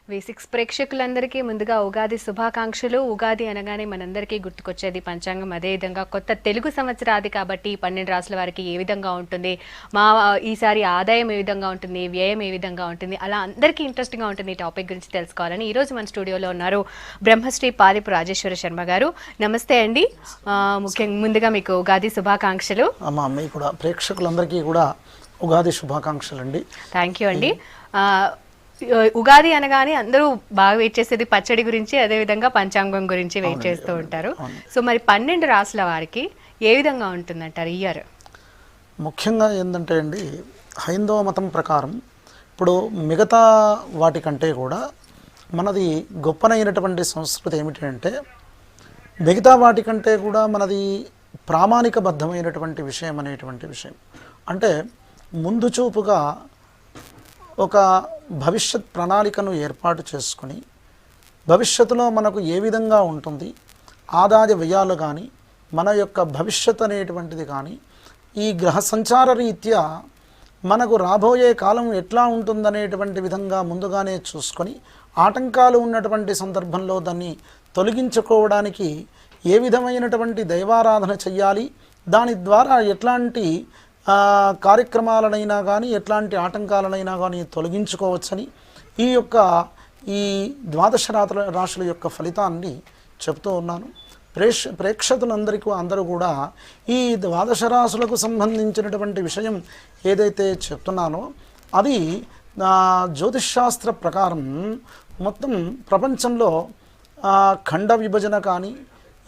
V6 ప్రేక్షకులందరికీ ముందుగా ఉగాది శుభాకాంక్షలు. ఉగాది అనగానే మనందరికీ గుర్తుకొచ్చేది పంచాంగం. అదేవిధంగా కొత్త తెలుగు సంవత్సరాది కాబట్టి 12 రాసుల వారికి ఏ విధంగా ఉంటుంది, ఈసారి ఆదాయం ఏ విధంగా ఉంటుంది, వ్యయం ఏ విధంగా ఉంటుంది, అలా అందరికీ ఇంట్రెస్టింగ్గా ఉంటుంది ఈ టాపిక్ గురించి తెలుసుకోవాలని ఈరోజు మన స్టూడియోలో ఉన్నారు బ్రహ్మశ్రీ పాదిపు రాజేశ్వర శర్మ గారు. నమస్తే అండి. ముఖ్యంగా ముందుగా మీకు ఉగాది శుభాకాంక్షలు. మీకు కూడా ప్రేక్షకులందరికీ కూడా ఉగాది శుభాకాంక్షలు అండి. థ్యాంక్ యూ అండి. ఉగాది అనగానే అందరూ బాగా వెయిట్ చేసేది పచ్చడి గురించి, అదేవిధంగా పంచాంగం గురించి వెయిట్ చేస్తూ ఉంటారు. సో మరి 12 రాసుల వారికి ఏ విధంగా ఉంటుందంటారు ఈ ఇయర్? ముఖ్యంగా ఏంటంటే అండి, హైందవ మతం ప్రకారం ఇప్పుడు మిగతా వాటికంటే కూడా మనది గొప్పనైనటువంటి సంస్కృతి ఏమిటంటే, మిగతా వాటికంటే కూడా మనది ప్రామాణికబద్ధమైనటువంటి విషయం అనేటువంటి విషయం. అంటే ముందు చూపుగా ఒక భవిష్యత్ ప్రణాళికను ఏర్పాటు చేసుకుని భవిష్యత్తులో మనకు ఏ విధంగా ఉంటుంది, ఆదాయ వ్యయాలు కానీ మన యొక్క భవిష్యత్ అనేటువంటిది కానీ ఈ గ్రహ సంచార రీత్యా మనకు రాబోయే కాలం ఎట్లా ఉంటుందనేటువంటి విధంగా ముందుగానే చూసుకొని ఆటంకాలు ఉన్నటువంటి సందర్భంలో దాన్ని తొలగించుకోవడానికి ఏ విధమైనటువంటి దైవారాధన చెయ్యాలి, దాని ద్వారా ఎట్లాంటి కార్యక్రమాలనైనా కానీ ఎట్లాంటి ఆటంకాలనైనా కానీ తొలగించుకోవచ్చని ఈ ద్వాదశ రాశుల యొక్క ఫలితాన్ని చెప్తూ ఉన్నాను. ప్రేక్షకులందరికీ అందరూ కూడా ఈ ద్వాదశ రాశులకు సంబంధించినటువంటి విషయం ఏదైతే చెప్తున్నానో అది జ్యోతిష్శాస్త్ర ప్రకారం మొత్తం ప్రపంచంలో ఖండ విభజన కానీ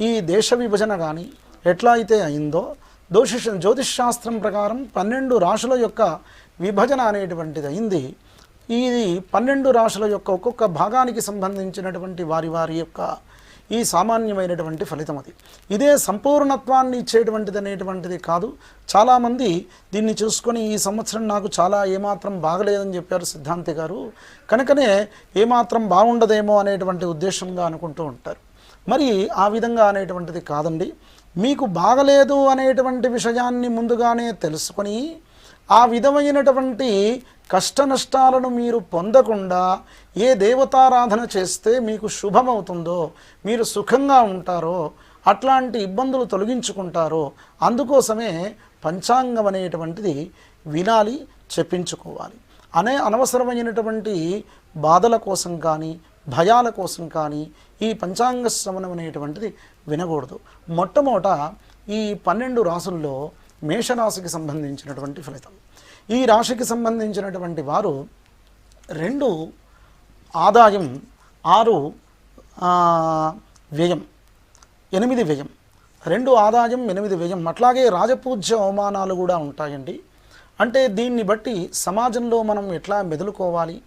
ఈ దేశ విభజన కానీ ఎట్లా అయితే అయిందో జ్యోతిష్శాస్త్రం ప్రకారం 12 రాశుల యొక్క విభజన అనేటువంటిది అయింది. ఇది 12 రాశుల యొక్క ఒక్కొక్క భాగానికి సంబంధించినటువంటి వారి యొక్క ఈ సామాన్యమైనటువంటి ఫలితం. అది ఇదే సంపూర్ణత్వాన్ని ఇచ్చేటువంటిది అనేటువంటిది కాదు. చాలామంది దీన్ని చూసుకొని ఈ సంవత్సరం నాకు చాలా ఏమాత్రం బాగలేదని చెప్పారు సిద్ధాంతి గారు, కనుకనే ఏమాత్రం బాగుండదేమో అనేటువంటి ఉద్దేశంగా అనుకుంటూ ఉంటారు. మరి ఆ విధంగా అనేటువంటిది కాదండి. మీకు బాగలేదు అనేటువంటి విషయాన్ని ముందుగానే తెలుసుకొని ఆ విధమైనటువంటి కష్ట నష్టాలను మీరు పొందకుండా ఏ దేవతారాధన చేస్తే మీకు శుభమవుతుందో, మీరు సుఖంగా ఉంటారో, అట్లాంటి ఇబ్బందులు తొలగించుకుంటారో అందుకోసమే పంచాంగం అనేటువంటిది వినాలి, చెప్పించుకోవాలి. అనవసరమైనటువంటి బాధల కోసం కానీ భయాల కోసం కానీ ఈ పంచాంగ శ్రవణం అనేటువంటిది వినకూడదు. మొట్టమొదట ఈ 12 రాసుల్లో మేషరాశికి సంబంధించినటువంటి ఫలితం. ఈ రాశికి సంబంధించినటువంటి వారు 2 ఆదాయం, 6 వ్యయం, 8 వ్యయం. 2 ఆదాయం, 8 వ్యయం. అట్లాగే రాజపూజ్య అవమానాలు కూడా ఉంటాయండి. అంటే దీన్ని బట్టి సమాజంలో మనం ఎట్లా మెదులుకోవాలి,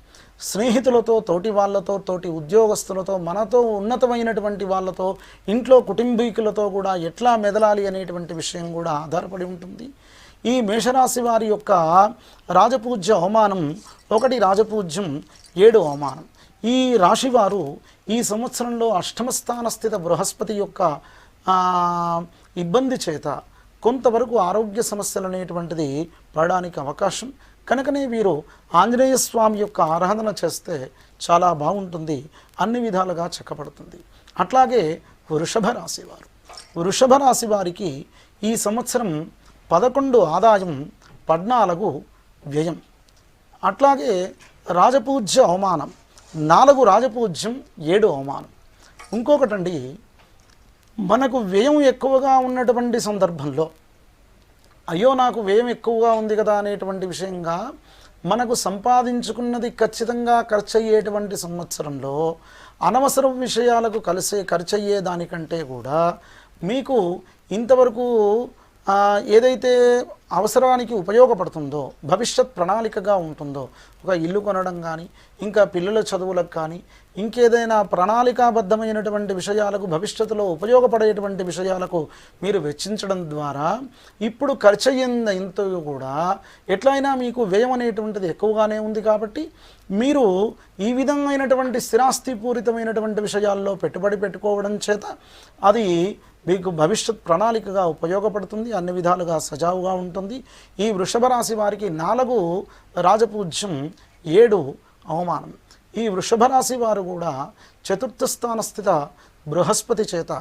స్నేహితులతో, తోటి వాళ్ళతో, తోటి ఉద్యోగస్తులతో, మనతో ఉన్నతమైనటువంటి వాళ్ళతో, ఇంట్లో కుటుంబీకులతో కూడా ఎట్లా మెదలాలి అనేటువంటి విషయం కూడా ఆధారపడి ఉంటుంది. ఈ మేషరాశి వారి యొక్క రాజపూజ్య అవమానం 1 రాజపూజ్యం, 7 అవమానం. ఈ రాశివారు ఈ సంవత్సరంలో అష్టమ స్థాన స్థిత బృహస్పతి యొక్క ఇబ్బంది చేత కొంతవరకు ఆరోగ్య సమస్యలు అనేటువంటిది పడడానికి అవకాశం. కనుకనే వీరు ఆంజనేయ స్వామి యొక్క ఆరాధన చేస్తే చాలా బాగుంటుంది, అన్ని విధాలుగా చక్కబడుతుంది. అట్లాగే వృషభ రాశి వారు, వృషభ రాశి వారికి ఈ సంవత్సరం 11 ఆదాయం, 14 వ్యయం. అట్లాగే రాజపూజ్య అవమానం 4 రాజపూజ్యం, 7 అవమానం. ఇంకొకటండి, మనకు వ్యయం ఎక్కువగా ఉన్నటువంటి సందర్భంలో అయ్యో నాకు వ్యయం ఎక్కువగా ఉంది కదా అనేటువంటి విషయంగా మనకు సంపాదించుకున్నది ఖచ్చితంగా ఖర్చు అయ్యేటువంటి సంవత్సరంలో అనవసర విషయాలకు ఖర్చు అయ్యే దానికంటే కూడా మీకు ఇంతవరకు ఏదైతే అవసరానికి ఉపయోగపడుతుందో, భవిష్యత్ ప్రణాళికగా ఉంటుందో, ఒక ఇల్లు కొనడం కానీ, ఇంకా పిల్లల చదువులకు కానీ, ఇంకేదైనా ప్రణాళికాబద్ధమైనటువంటి విషయాలకు, భవిష్యత్తులో ఉపయోగపడేటువంటి విషయాలకు మీరు వెచ్చించడం ద్వారా ఇప్పుడు ఖర్చు అయ్యేంత కూడా ఎట్లయినా మీకు వ్యయం అనేటువంటిది ఎక్కువగానే ఉంది. కాబట్టి మీరు ఈ విధమైనటువంటి స్థిరాస్తిపూరితమైనటువంటి విషయాల్లో పెట్టుబడి పెట్టుకోవడం చేత అది మీకు భవిష్యత్ ప్రణాళికగా ఉపయోగపడుతుంది, అన్ని విధాలుగా సజావుగా ఉంటుంది. ఈ వృషభ రాశి వారికి 4 రాజపూజ్యం, 7 అవమానం. ఈ వృషభ రాశి వారు కూడా చతుర్థ స్థాన స్థిత బృహస్పతి చేత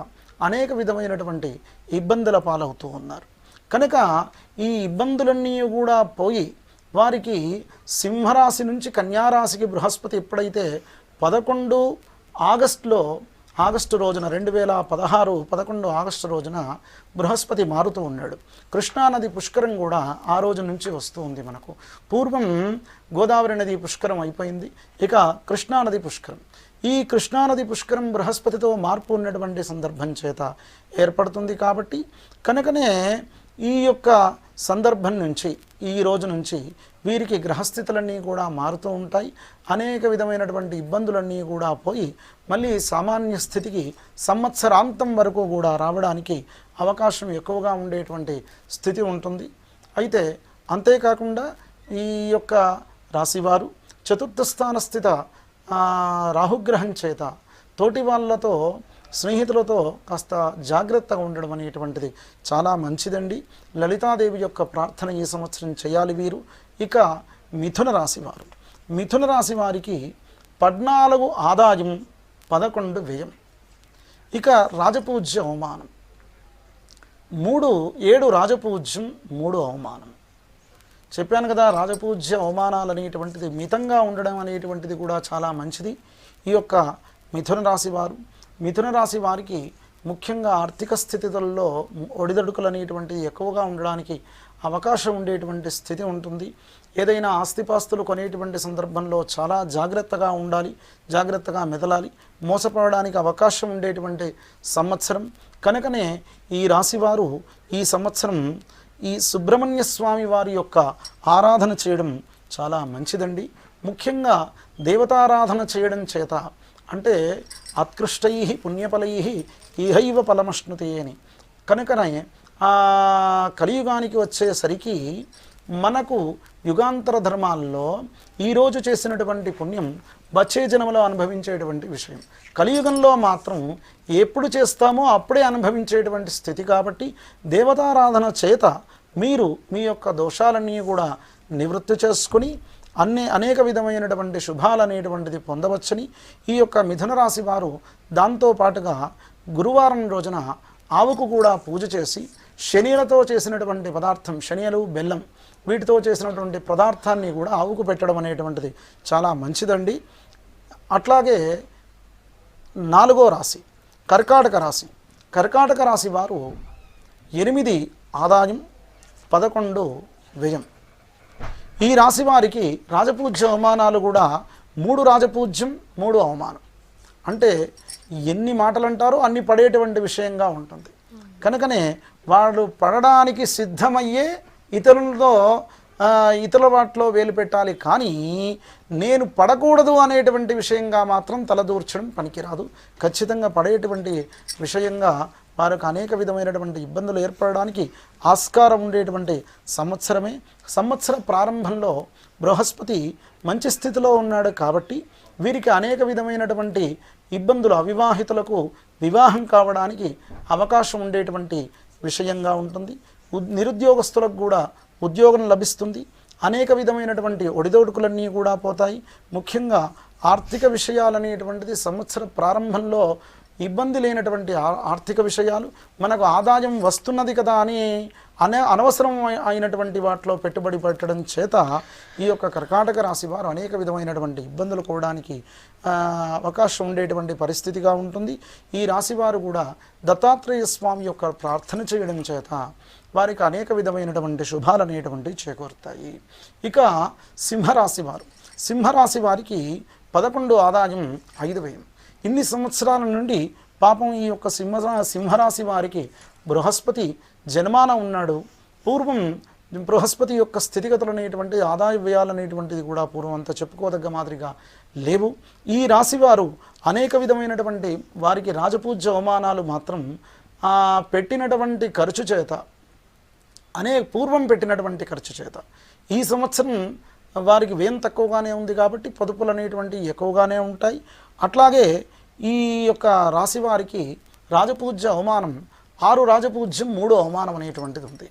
అనేక విధమైనటువంటి ఇబ్బందుల పాలవుతూ ఉన్నారు. కనుక ఈ ఇబ్బందులన్నీ కూడా పోయి వారికి సింహరాశి నుంచి కన్యారాశికి బృహస్పతి ఎప్పుడైతే 11 ఆగస్టు రోజున 2016 11 ఆగస్టు రోజున బృహస్పతి మారుతూ ఉన్నాడు. కృష్ణానది పుష్కరం కూడా ఆ రోజు నుంచి వస్తూ ఉంది. మనకు పూర్వం గోదావరి నది పుష్కరం అయిపోయింది, ఇక కృష్ణానది పుష్కరం. ఈ కృష్ణానది పుష్కరం బృహస్పతితో మార్పు ఉన్నటువంటి సందర్భం చేత ఏర్పడుతుంది. కాబట్టి కనుకనే ఈ యొక్క సందర్భం నుంచి ఈ రోజు నుంచి వీరికి గ్రహస్థితులన్నీ కూడా మారుతూ ఉంటాయి. అనేక విధమైనటువంటి ఇబ్బందులన్నీ కూడా పోయి మళ్ళీ సామాన్య స్థితికి సంవత్సరాంతం వరకు కూడా రావడానికి అవకాశం ఎక్కువగా ఉండేటువంటి స్థితి ఉంటుంది. అయితే అంతేకాకుండా ఈ యొక్క రాశివారు చతుర్థ స్థాన స్థిత రాహుగ్రహం చేత తోటి వాళ్ళతో స్నేహితులతో కాస్త జాగ్రత్తగా ఉండడం అనేటువంటిది చాలా మంచిదండి. లలితాదేవి యొక్క ప్రార్థన ఈ సంవత్సరం చేయాలి వీరు. ఇక మిథున రాశివారు, మిథున రాశి వారికి 14 ఆదాయం 11 వ్యయం. ఇక రాజపూజ్య అవమానం 7 రాజపూజ్యం 3 అవమానం. చెప్పాను కదా, రాజపూజ్య అవమానాలు అనేటువంటిది మితంగా ఉండడం అనేటువంటిది కూడా చాలా మంచిది. ఈ యొక్క మిథున రాశి వారు, మిథున రాశి వారికి ముఖ్యంగా ఆర్థిక స్థితిలో ఒడిదడుకులు అనేటువంటిది ఎక్కువగా ఉండడానికి అవకాశం ఉండేటువంటి స్థితి ఉంటుంది. ఏదైనా ఆస్తిపాస్తులు కొనేటువంటి సందర్భంలో చాలా జాగ్రత్తగా ఉండాలి, జాగ్రత్తగా మెదలాలి. మోసపోవడానికి అవకాశం ఉండేటువంటి సంవత్సరం. కనుకనే ఈ రాశివారు ఈ సంవత్సరం ఈ సుబ్రహ్మణ్య స్వామి వారి యొక్క ఆరాధన చేయడం చాలా మంచిదండి. ముఖ్యంగా దేవతారాధన చేయడం చేత అంటే అత్కృష్టై పుణ్యఫలై ఈహైవ ఫలమశ్నుతే అని. కనుకనే కలియుగానికి వచ్చేసరికి మనకు యుగాంతర ధర్మాల్లో ఈరోజు చేసినటువంటి పుణ్యం వచ్చే జన్మలో అనుభవించేటువంటి విషయం. కలియుగంలో మాత్రం ఎప్పుడు చేస్తామో అప్పుడే అనుభవించేటువంటి స్థితి. కాబట్టి దేవతారాధన చేత మీరు మీ యొక్క దోషాలన్నీ కూడా నివృత్తి చేసుకుని అనేక విధమైనటువంటి శుభాలు అనేటువంటిది పొందవచ్చని ఈ యొక్క మిథున రాశి వారు దాంతోపాటుగా గురువారం రోజున ఆవుకు కూడా పూజ చేసి శనిలతో చేసినటువంటి పదార్థం, శనియలు బెల్లం వీటితో చేసినటువంటి పదార్థాన్ని కూడా ఆవుకు పెట్టడం అనేటువంటిది చాలా మంచిదండి. అట్లాగే 4వ రాశి కర్కాటక రాశి. కర్కాటక రాశి వారు 8 ఆదాయం 11 వ్యయం. ఈ రాశి వారికి రాజపూజ్య అవమానాలు కూడా 3 రాజపూజ్యం 3 అవమానం. అంటే ఎన్ని మాటలు అంటారో అన్ని పడేటువంటి విషయంగా ఉంటుంది. కనుకనే వాళ్ళు పడడానికి సిద్ధమయ్యే ఇతరుల వాటిలో వేలు పెట్టాలి, కానీ నేను పడకూడదు అనేటువంటి విషయంగా మాత్రం తలదూర్చడం పనికిరాదు. ఖచ్చితంగా పడేటువంటి విషయంగా వారికి అనేక విధమైనటువంటి ఇబ్బందులు ఏర్పడడానికి ఆస్కారం ఉండేటువంటి సంవత్సరమే. సంవత్సర ప్రారంభంలో బృహస్పతి మంచి స్థితిలో ఉన్నాడు కాబట్టి వీరికి అనేక విధమైనటువంటి ఇబ్బందులు, అవివాహితులకు వివాహం కావడానికి అవకాశం ఉండేటువంటి విషయంగా ఉంటుంది. నిరుద్యోగస్తులకు కూడా ఉద్యోగం లభిస్తుంది. అనేక విధమైనటువంటి ఒడిదొడుకులన్నీ కూడా పోతాయి. ముఖ్యంగా ఆర్థిక విషయాలనేటువంటిది సంవత్సర ప్రారంభంలో ఇబ్బంది లేనటువంటి ఆర్థిక విషయాలు, మనకు ఆదాయం వస్తున్నది కదా అని అనవసరం అయినటువంటి వాటిలో పెట్టుబడి పెట్టడం చేత ఈ యొక్క కర్కాటక రాశి వారు అనేక విధమైనటువంటి ఇబ్బందులు కూడడానికి అవకాశం ఉండేటువంటి పరిస్థితిగా ఉంటుంది. ఈ రాశివారు కూడా దత్తాత్రేయ స్వామి యొక్క ప్రార్థన చేయడం చేత వారికి అనేక విధమైనటువంటి శుభాలు అనేటువంటివి చేకూరుతాయి. ఇక సింహరాశి వారు, సింహరాశి వారికి 11 ఆదాయం 5 వ్యయం. ఇన్ని సంవత్సరాల నుండి పాపం ఈ యొక్క సింహరాశి వారికి బృహస్పతి జన్మాన ఉన్నాడు. పూర్వం బృహస్పతి యొక్క స్థితిగతులు అనేటువంటి ఆదాయ వ్యయాలు అనేటువంటిది కూడా పూర్వం అంతా చెప్పుకోదగ్గ మాదిరిగా లేవు. ఈ రాశివారు అనేక విధమైనటువంటి వారికి రాజపూజ్య అవమానాలు మాత్రం పెట్టినటువంటి ఖర్చు చేత, పూర్వం పెట్టినటువంటి ఖర్చు చేత ఈ సంవత్సరం వారికి వ్యయం తక్కువగానే ఉంది కాబట్టి పొదుపులు అనేటువంటివి ఎక్కువగానే ఉంటాయి. అట్లాగే ఈ యొక్క రాశి వారికి రాజపూజ్య అవమానం 6 రాజపూజ్యం 3 అవమానం అనేటువంటిది ఉంది.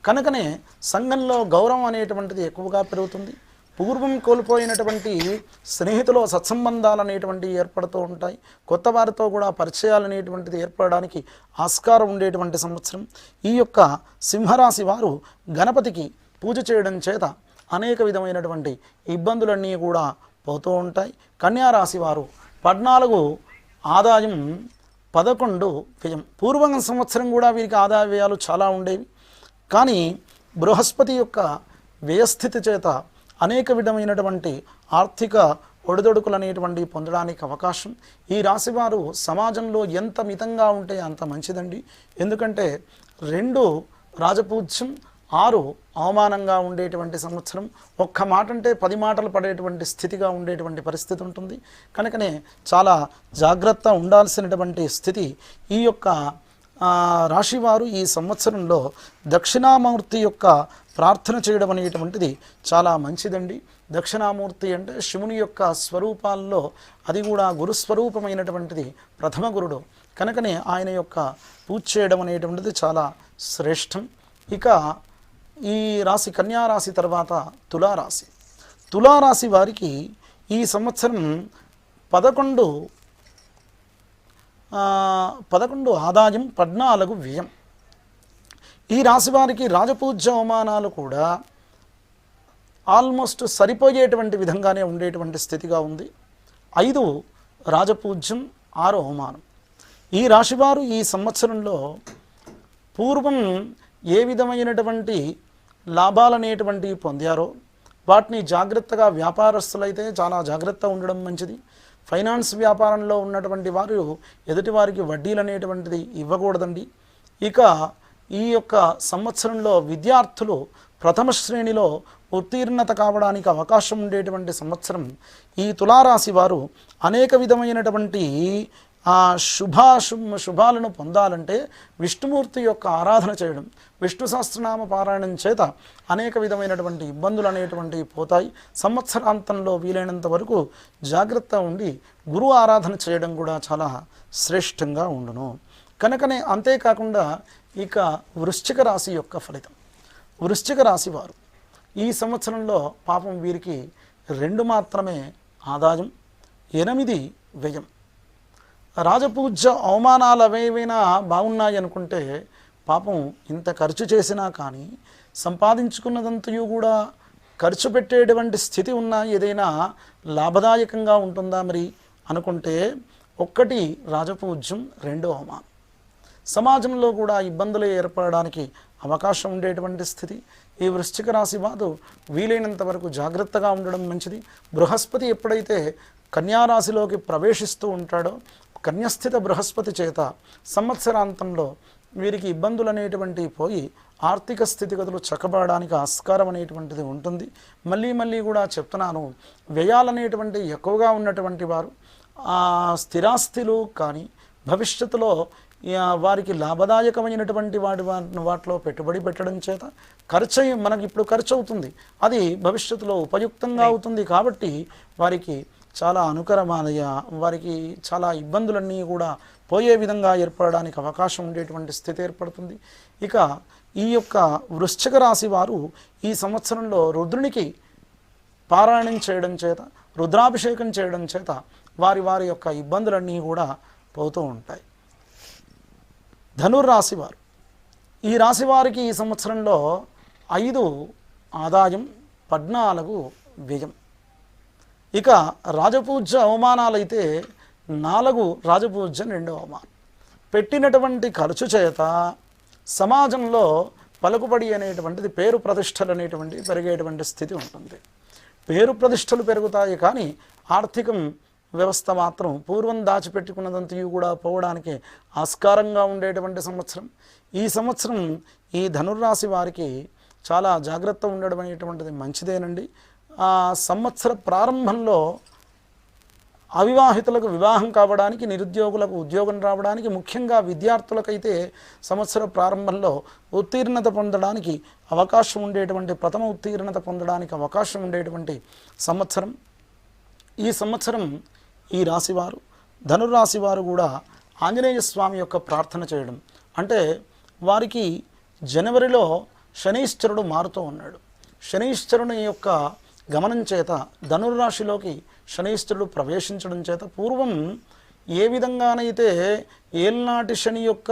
కనుకనే సంఘంలో గౌరవం అనేటువంటిది ఎక్కువగా పెరుగుతుంది. పూర్వం కోల్పోయినటువంటి స్నేహితులు సత్సంబంధాలు అనేటువంటివి ఏర్పడుతూ ఉంటాయి. కొత్త వారితో కూడా పరిచయాలు అనేటువంటిది ఏర్పడడానికి ఆస్కారం ఉండేటువంటి సంవత్సరం. ఈ యొక్క సింహరాశి వారు గణపతికి పూజ చేయడం చేత అనేక విధమైనటువంటి ఇబ్బందులన్నీ కూడా పోతూ ఉంటాయి. కన్యారాశి వారు 14 ఆదాయం, 11 వ్యయం. పూర్వం సంవత్సరం కూడా వీరికి ఆదాయ వ్యయాలు చాలా ఉండేవి. కానీ బృహస్పతి యొక్క వ్యయస్థితి చేత అనేక విధమైనటువంటి ఆర్థిక ఒడిదొడుకులు అనేటువంటి పొందడానికి అవకాశం. ఈ రాశివారు సమాజంలో ఎంత మితంగా ఉంటే అంత మంచిదండి. ఎందుకంటే 2 రాజపూజ్యం, 6 అవమానంగా ఉండేటువంటి సంవత్సరం. ఒక్క మాట అంటే 10 మాటలు పడేటువంటి స్థితిగా ఉండేటువంటి పరిస్థితి ఉంటుంది. కనుకనే చాలా జాగ్రత్త ఉండాల్సినటువంటి స్థితి. ఈ యొక్క రాశివారు ఈ సంవత్సరంలో దక్షిణామూర్తి యొక్క ప్రార్థన చేయడం అనేటువంటిది చాలా మంచిదండి. దక్షిణామూర్తి అంటే శివుని యొక్క స్వరూపాల్లో అది కూడా గురుస్వరూపమైనటువంటిది, ప్రథమ గురుడు. కనుకనే ఆయన యొక్క పూజ చేయడం అనేటువంటిది చాలా శ్రేష్టం. ఇక ఈ రాశి కన్యారాశి తర్వాత తులారాశి. తులారాశి వారికి ఈ సంవత్సరం 11 ఆదాయం, 14 వ్యయం. ఈ రాశి వారికి రాజపూజ్య అవమానాలు కూడా ఆల్మోస్ట్ సరిపోయేటువంటి విధంగానే ఉండేటువంటి స్థితిగా ఉంది. 5 రాజపూజ్యం, 6 అవమానం. ఈ రాశివారు ఈ సంవత్సరంలో పూర్వం ఏ విధమైనటువంటి లాభాలనేటువంటివి పొందారో వాటిని జాగ్రత్తగా, వ్యాపారస్తులైతే చాలా జాగ్రత్త ఉండడం మంచిది. ఫైనాన్స్ వ్యాపారంలో ఉన్నటువంటి వారు ఎదుటి వారికి వడ్డీలు అనేటువంటిది ఇవ్వకూడదండి. ఇక ఈ యొక్క సంవత్సరంలో విద్యార్థులు ప్రథమ శ్రేణిలో ఉత్తీర్ణత కావడానికి అవకాశం ఉండేటువంటి సంవత్సరం. ఈ తులారాశి వారు అనేక విధమైనటువంటి శుభాలను పొందాలంటే విష్ణుమూర్తి యొక్క ఆరాధన చేయడం, విష్ణు సహస్రనామ పారాయణం చేత అనేక విధమైనటువంటి ఇబ్బందులు అనేటువంటివి పోతాయి. సంవత్సరాంతంలో వీలైనంత వరకు జాగ్రత్త ఉండి గురు ఆరాధన చేయడం కూడా చాలా శ్రేష్టంగా ఉండును. కనుకనే అంతేకాకుండా ఇక వృశ్చిక రాశి యొక్క ఫలితం. వృశ్చిక రాశి వారు ఈ సంవత్సరంలో పాపం వీరికి 2 మాత్రమే ఆదాయం, 8 వ్యయం. రాజపూజ్య అవమానాలు అవేవైనా బాగున్నాయి అనుకుంటే పాపం ఇంత ఖర్చు చేసినా కానీ సంపాదించుకున్నదంతయు కూడా ఖర్చు పెట్టేటువంటి స్థితి ఉన్నా ఏదైనా లాభదాయకంగా ఉంటుందా మరి అనుకుంటే 1 రాజపూజ్యం, 2 అవమానం. సమాజంలో కూడా ఇబ్బందులు ఏర్పడడానికి అవకాశం ఉండేటువంటి స్థితి. ఈ వృశ్చిక రాశి వారు వీలైనంత వరకు జాగ్రత్తగా ఉండడం మంచిది. బృహస్పతి ఎప్పుడైతే కన్యారాశిలోకి ప్రవేశిస్తూ ఉంటాడో కన్యస్థిత బృహస్పతి చేత సంవత్సరాంతంలో వీరికి ఇబ్బందులు అనేటువంటివి పోయి ఆర్థిక స్థితిగతులు చక్కబడడానికి ఆస్కారం అనేటువంటిది ఉంటుంది. మళ్ళీ కూడా చెప్తున్నాను, వ్యయాలు అనేటువంటి ఎక్కువగా ఉన్నటువంటి వారు స్థిరాస్తులు కానీ భవిష్యత్తులో వారికి లాభదాయకమైనటువంటి వాటిలో పెట్టుబడి పెట్టడం చేత మనకి ఇప్పుడు ఖర్చు అవుతుంది, అది భవిష్యత్తులో ఉపయుక్తంగా అవుతుంది. కాబట్టి వారికి చాలా అనుకరమైన, వారికి చాలా ఇబ్బందులన్నీ కూడా పోయే విధంగా ఏర్పడడానికి అవకాశం ఉండేటువంటి స్థితి ఏర్పడుతుంది. ఇక ఈ యొక్క వృశ్చిక రాశి వారు ఈ సంవత్సరంలో రుద్రునికి పారాయణం చేయడం చేత, రుద్రాభిషేకం చేయడం చేత వారి యొక్క ఇబ్బందులన్నీ కూడా పోతూ ఉంటాయి. ధనుర్రాశి వారు, ఈ రాశి వారికి ఈ సంవత్సరంలో 5 ఆదాయం, 14 వ్యయం. ఇక రాజపూజ్య అవమానాలైతే 4 రాజపూజ్యం, 2 అవమానం. పెట్టినటువంటి ఖర్చు చేత సమాజంలో పలుకుబడి అనేటువంటిది, పేరు ప్రతిష్టలు అనేటువంటివి పెరిగేటువంటి స్థితి ఉంటుంది. పేరు ప్రతిష్టలు పెరుగుతాయి కానీ ఆర్థికం వ్యవస్థ మాత్రం పూర్వం దాచిపెట్టుకున్నదంతయు కూడా పోవడానికి ఆస్కారంగా ఉండేటువంటి సంవత్సరం. ఈ సంవత్సరం ఈ ధనుర్రాశి వారికి చాలా జాగ్రత్త ఉండడం అనేటువంటిది మంచిదేనండి. సంవత్సర ప్రారంభంలో అవివాహితులకు వివాహం కావడానికి, నిరుద్యోగులకు ఉద్యోగం రావడానికి, ముఖ్యంగా విద్యార్థులకైతే సంవత్సర ప్రారంభంలో ఉత్తీర్ణత పొందడానికి అవకాశం ఉండేటువంటి, ప్రథమ ఉత్తీర్ణత పొందడానికి అవకాశం ఉండేటువంటి సంవత్సరం. ఈ సంవత్సరం ఈ రాశివారు, ధనుర్రాశి వారు కూడా ఆంజనేయ స్వామి యొక్క ప్రార్థన చేయడం, అంటే వారికి జనవరిలో శనీశ్వరుడు మారుతూ ఉన్నాడు. శనీశ్వరుని యొక్క గమనం చేత ధనుర్రాశిలోకి శనీశ్వరుడు ప్రవేశించడం చేత పూర్వం ఏ విధంగానైతే ఏల్నాటి శని యొక్క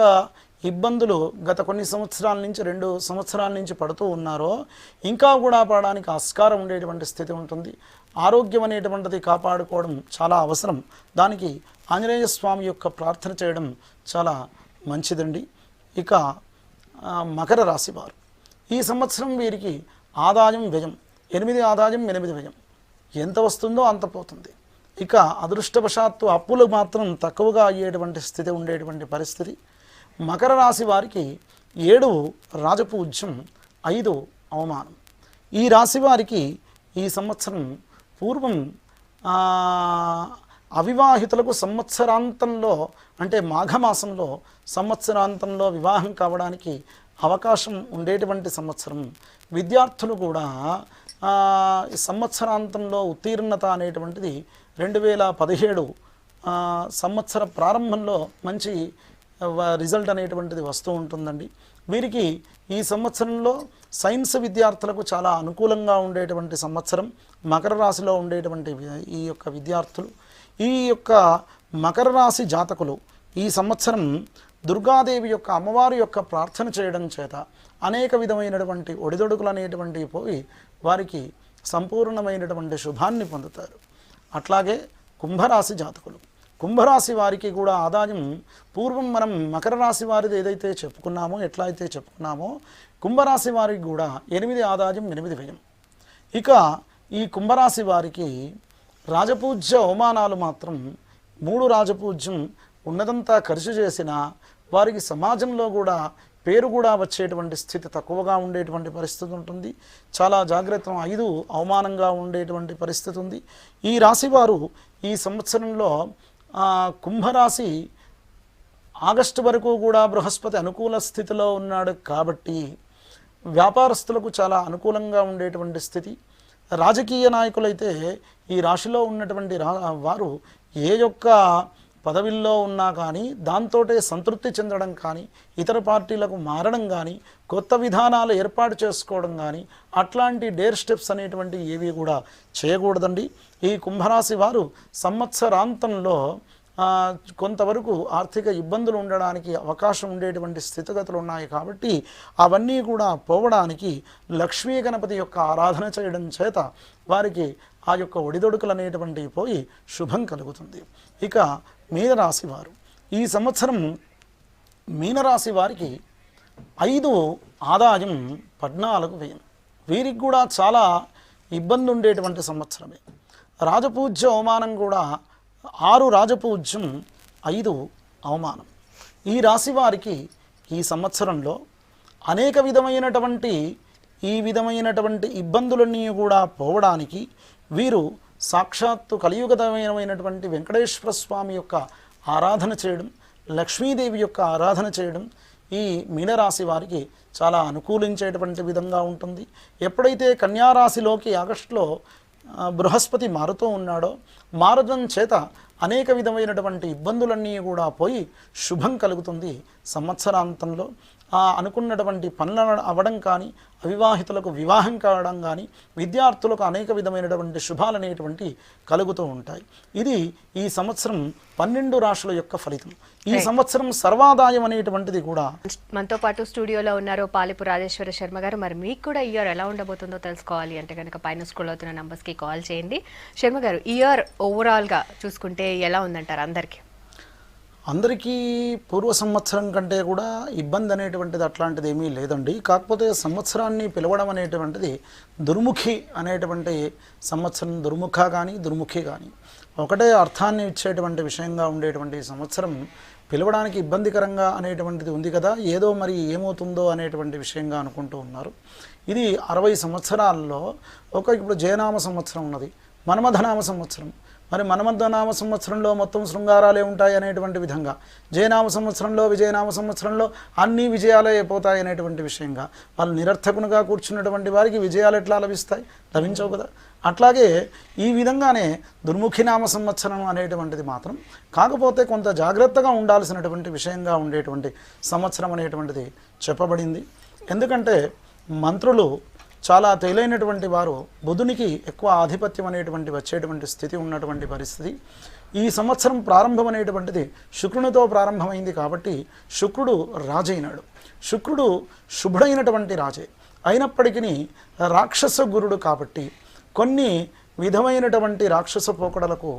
ఇబ్బందులు గత కొన్ని సంవత్సరాల నుంచి 2 సంవత్సరాల నుంచి పడుతూ ఉన్నారో ఇంకా కూడా పడడానికి ఆస్కారం ఉండేటువంటి స్థితి ఉంటుంది. ఆరోగ్యం అనేటువంటిది కాపాడుకోవడం చాలా అవసరం. దానికి ఆంజనేయ స్వామి యొక్క ప్రార్థన చేయడం చాలా మంచిదండి. ఇక మకర రాశి వారు ఈ సంవత్సరం వీరికి ఆదాయం వ్యయం 8 ఆదాయం 8 వ్యయం ఎంత వస్తుందో అంత పోతుంది. ఇక అదృష్టవశాత్తు అప్పులు మాత్రం తక్కువగా అయ్యేటువంటి స్థితి ఉండేటువంటి పరిస్థితి. మకర రాశి వారికి 7 రాజపూజ్యం 5 అవమానం. ఈ రాశి వారికి ఈ సంవత్సరం పూర్వం అవివాహితులకు సంవత్సరాంతంలో అంటే మాఘమాసంలో సంవత్సరాంతంలో వివాహం కావడానికి అవకాశం ఉండేటువంటి సంవత్సరం. విద్యార్థులు కూడా సంవత్సరాంతంలో ఉత్తీర్ణత అనేటువంటిది 2017 సంవత్సర ప్రారంభంలో మంచి రిజల్ట్ అనేటువంటిది వస్తూ ఉంటుందండి. వీరికి ఈ సంవత్సరంలో సైన్స్ విద్యార్థులకు చాలా అనుకూలంగా ఉండేటువంటి సంవత్సరం. మకర రాశిలో ఉండేటువంటి ఈ యొక్క విద్యార్థులు, ఈ యొక్క మకర రాశి జాతకులు ఈ సంవత్సరం దుర్గాదేవి యొక్క అమ్మవారి యొక్క ప్రార్థన చేయడం చేత అనేక విధమైనటువంటి ఒడిదొడుకులు అనేటువంటివి పోయి వారికి సంపూర్ణమైనటువంటి శుభాన్ని పొందుతారు. అట్లాగే కుంభరాశి జాతకులు, కుంభరాశి వారికి కూడా ఆదాయం పూర్వం మనం మకర రాశి వారిది ఏదైతే చెప్పుకున్నామో ఎట్లా అయితే చెప్పుకున్నామో కుంభరాశి వారికి కూడా 8 ఆదాయం 8 వ్యయం. ఇక ఈ కుంభరాశి వారికి రాజపూజ్య అవమానాలు మాత్రం 3 రాజపూజ్యం ఉన్నదంతా ఖర్చు చేసిన వారికి సమాజంలో కూడా పేరు కూడా వచ్చేటువంటి స్థితి తక్కువగా ఉండేటువంటి పరిస్థితి ఉంటుంది. చాలా జాగ్రత్త 5 అవమానంగా ఉండేటువంటి పరిస్థితి ఉంది. ఈ రాశి వారు ఈ సంవత్సరంలో కుంభరాశి ఆగస్టు వరకు కూడా బృహస్పతి అనుకూల స్థితిలో ఉన్నాడు కాబట్టి వ్యాపారస్తులకు చాలా అనుకూలంగా ఉండేటువంటి స్థితి. రాజకీయ నాయకులైతే ఈ రాశిలో ఉన్నటువంటి వారు ఏ యొక్క పదవిల్లో ఉన్నా కానీ దాంతోటే సంతృప్తి చెందడం కానీ ఇతర పార్టీలకు మారడం కానీ కొత్త విధానాలు ఏర్పాటు చేసుకోవడం కానీ అట్లాంటి డేర్ స్టెప్స్ అనేటువంటి ఏవి కూడా చేయకూడదండి. ఈ కుంభరాశి వారు సంవత్సరాంతంలో కొంతవరకు ఆర్థిక ఇబ్బందులు ఉండడానికి అవకాశం ఉండేటువంటి స్థితిగతులు ఉన్నాయి కాబట్టి అవన్నీ కూడా పోవడానికి లక్ష్మీ గణపతి యొక్క ఆరాధన చేయడం చేత వారికి ఆ యొక్క ఒడిదొడుకులు అనేటువంటివి పోయి శుభం కలుగుతుంది. ఇక మీనరాశి వారు ఈ సంవత్సరం మీనరాశి వారికి 5 ఆదాయం 14 వ్యయం. వీరికి కూడా చాలా ఇబ్బంది ఉండేటువంటి సంవత్సరమే. రాజపూజ్య అవమానం కూడా 6 రాజపూజ్యం 5 అవమానం. ఈ రాశి వారికి ఈ సంవత్సరంలో అనేక విధమైనటువంటి ఇబ్బందులన్నీ కూడా పోవడానికి వీరు సాక్షాత్తు కలియుగతమైనటువంటి వెంకటేశ్వర స్వామి యొక్క ఆరాధన చేయడం, లక్ష్మీదేవి యొక్క ఆరాధన చేయడం ఈ మీనరాశి వారికి చాలా అనుకూలించేటువంటి విధంగా ఉంటుంది. ఎప్పుడైతే కన్యారాశిలోకి ఆగస్టులో బృహస్పతి మారుతూ ఉన్నాడో మారడం చేత అనేక విధమైనటువంటి ఇబ్బందులన్నీ కూడా పోయి శుభం కలుగుతుంది. సంవత్సరాంతంలో అనుకున్నటువంటి పనులు అవ్వడం కానీ అవివాహితులకు వివాహం కావడం కానీ విద్యార్థులకు అనేక విధమైనటువంటి శుభాలు అనేటువంటి కలుగుతూ ఉంటాయి. ఇది ఈ సంవత్సరం 12 రాశుల యొక్క ఫలితం. ఈ సంవత్సరం సర్వాదాయం అనేటువంటిది కూడా. మనతో పాటు స్టూడియోలో ఉన్నారు పాలిపు రాజేశ్వర శర్మ గారు. మరి మీకు కూడా ఈ ఇయర్ ఎలా ఉండబోతుందో తెలుసుకోవాలి అంటే కనుక పైన స్క్రోల్ అవుతున్న నంబర్స్కి కాల్ చేయండి. శర్మ గారు, ఈ ఇయర్ ఓవరాల్గా చూసుకుంటే ఎలా ఉందంటారు అందరికీ పూర్వ సంవత్సరం కంటే కూడా ఇబ్బంది అనేటువంటిది అట్లాంటిది ఏమీ లేదండి. కాకపోతే సంవత్సరాన్ని పిలవడం అనేటువంటిది దుర్ముఖి అనేటువంటి సంవత్సరం, దుర్ముఖ కానీ దుర్ముఖి కానీ ఒకటే అర్థాన్ని ఇచ్చేటువంటి విషయంగా ఉండేటువంటి సంవత్సరం పిలవడానికి ఇబ్బందికరంగా అనేటువంటిది ఉంది కదా, ఏదో మరి ఏమవుతుందో అనేటువంటి విషయంగా అనుకుంటూ ఉన్నారు. ఇది 60 సంవత్సరాల్లో ఇప్పుడు జయనామ సంవత్సరం ఉన్నది, మన్మథనామ సంవత్సరం. మరి మన్మథనామ సంవత్సరంలో మొత్తం శృంగారాలే ఉంటాయి అనేటువంటి విధంగా, జయనామ సంవత్సరంలో విజయనామ సంవత్సరంలో అన్ని విజయాలే అయిపోతాయి అనేటువంటి విషయంగా వాళ్ళు నిరర్థకునిగా కూర్చున్నటువంటి వారికి విజయాలు ఎట్లా లభిస్తాయి? లభించవు కదా. అట్లాగే ఈ విధంగానే దుర్ముఖినామ సంవత్సరం అనేటువంటిది మాత్రం కాకపోతే కొంత జాగ్రత్తగా ఉండాల్సినటువంటి విషయంగా ఉండేటువంటి సంవత్సరం అనేటువంటిది చెప్పబడింది. ఎందుకంటే మంత్రులు చాలా తెలియనటువంటి వారు బుధునికి ఎక్కువ ఆధిపత్యం అనేటువంటి వచ్చేటువంటి స్థితి ఉన్నటువంటి పరిస్థితి. ఈ సంవత్సరం ప్రారంభం అనేటువంటిది శుక్రునితో ప్రారంభమైంది కాబట్టి శుక్రుడు రాజైనాడు. శుక్రుడు శుభుడైనటువంటి రాజే అయినప్పటికీ రాక్షస గురుడు కాబట్టి కొన్ని విధమైనటువంటి రాక్షస పోకడలకు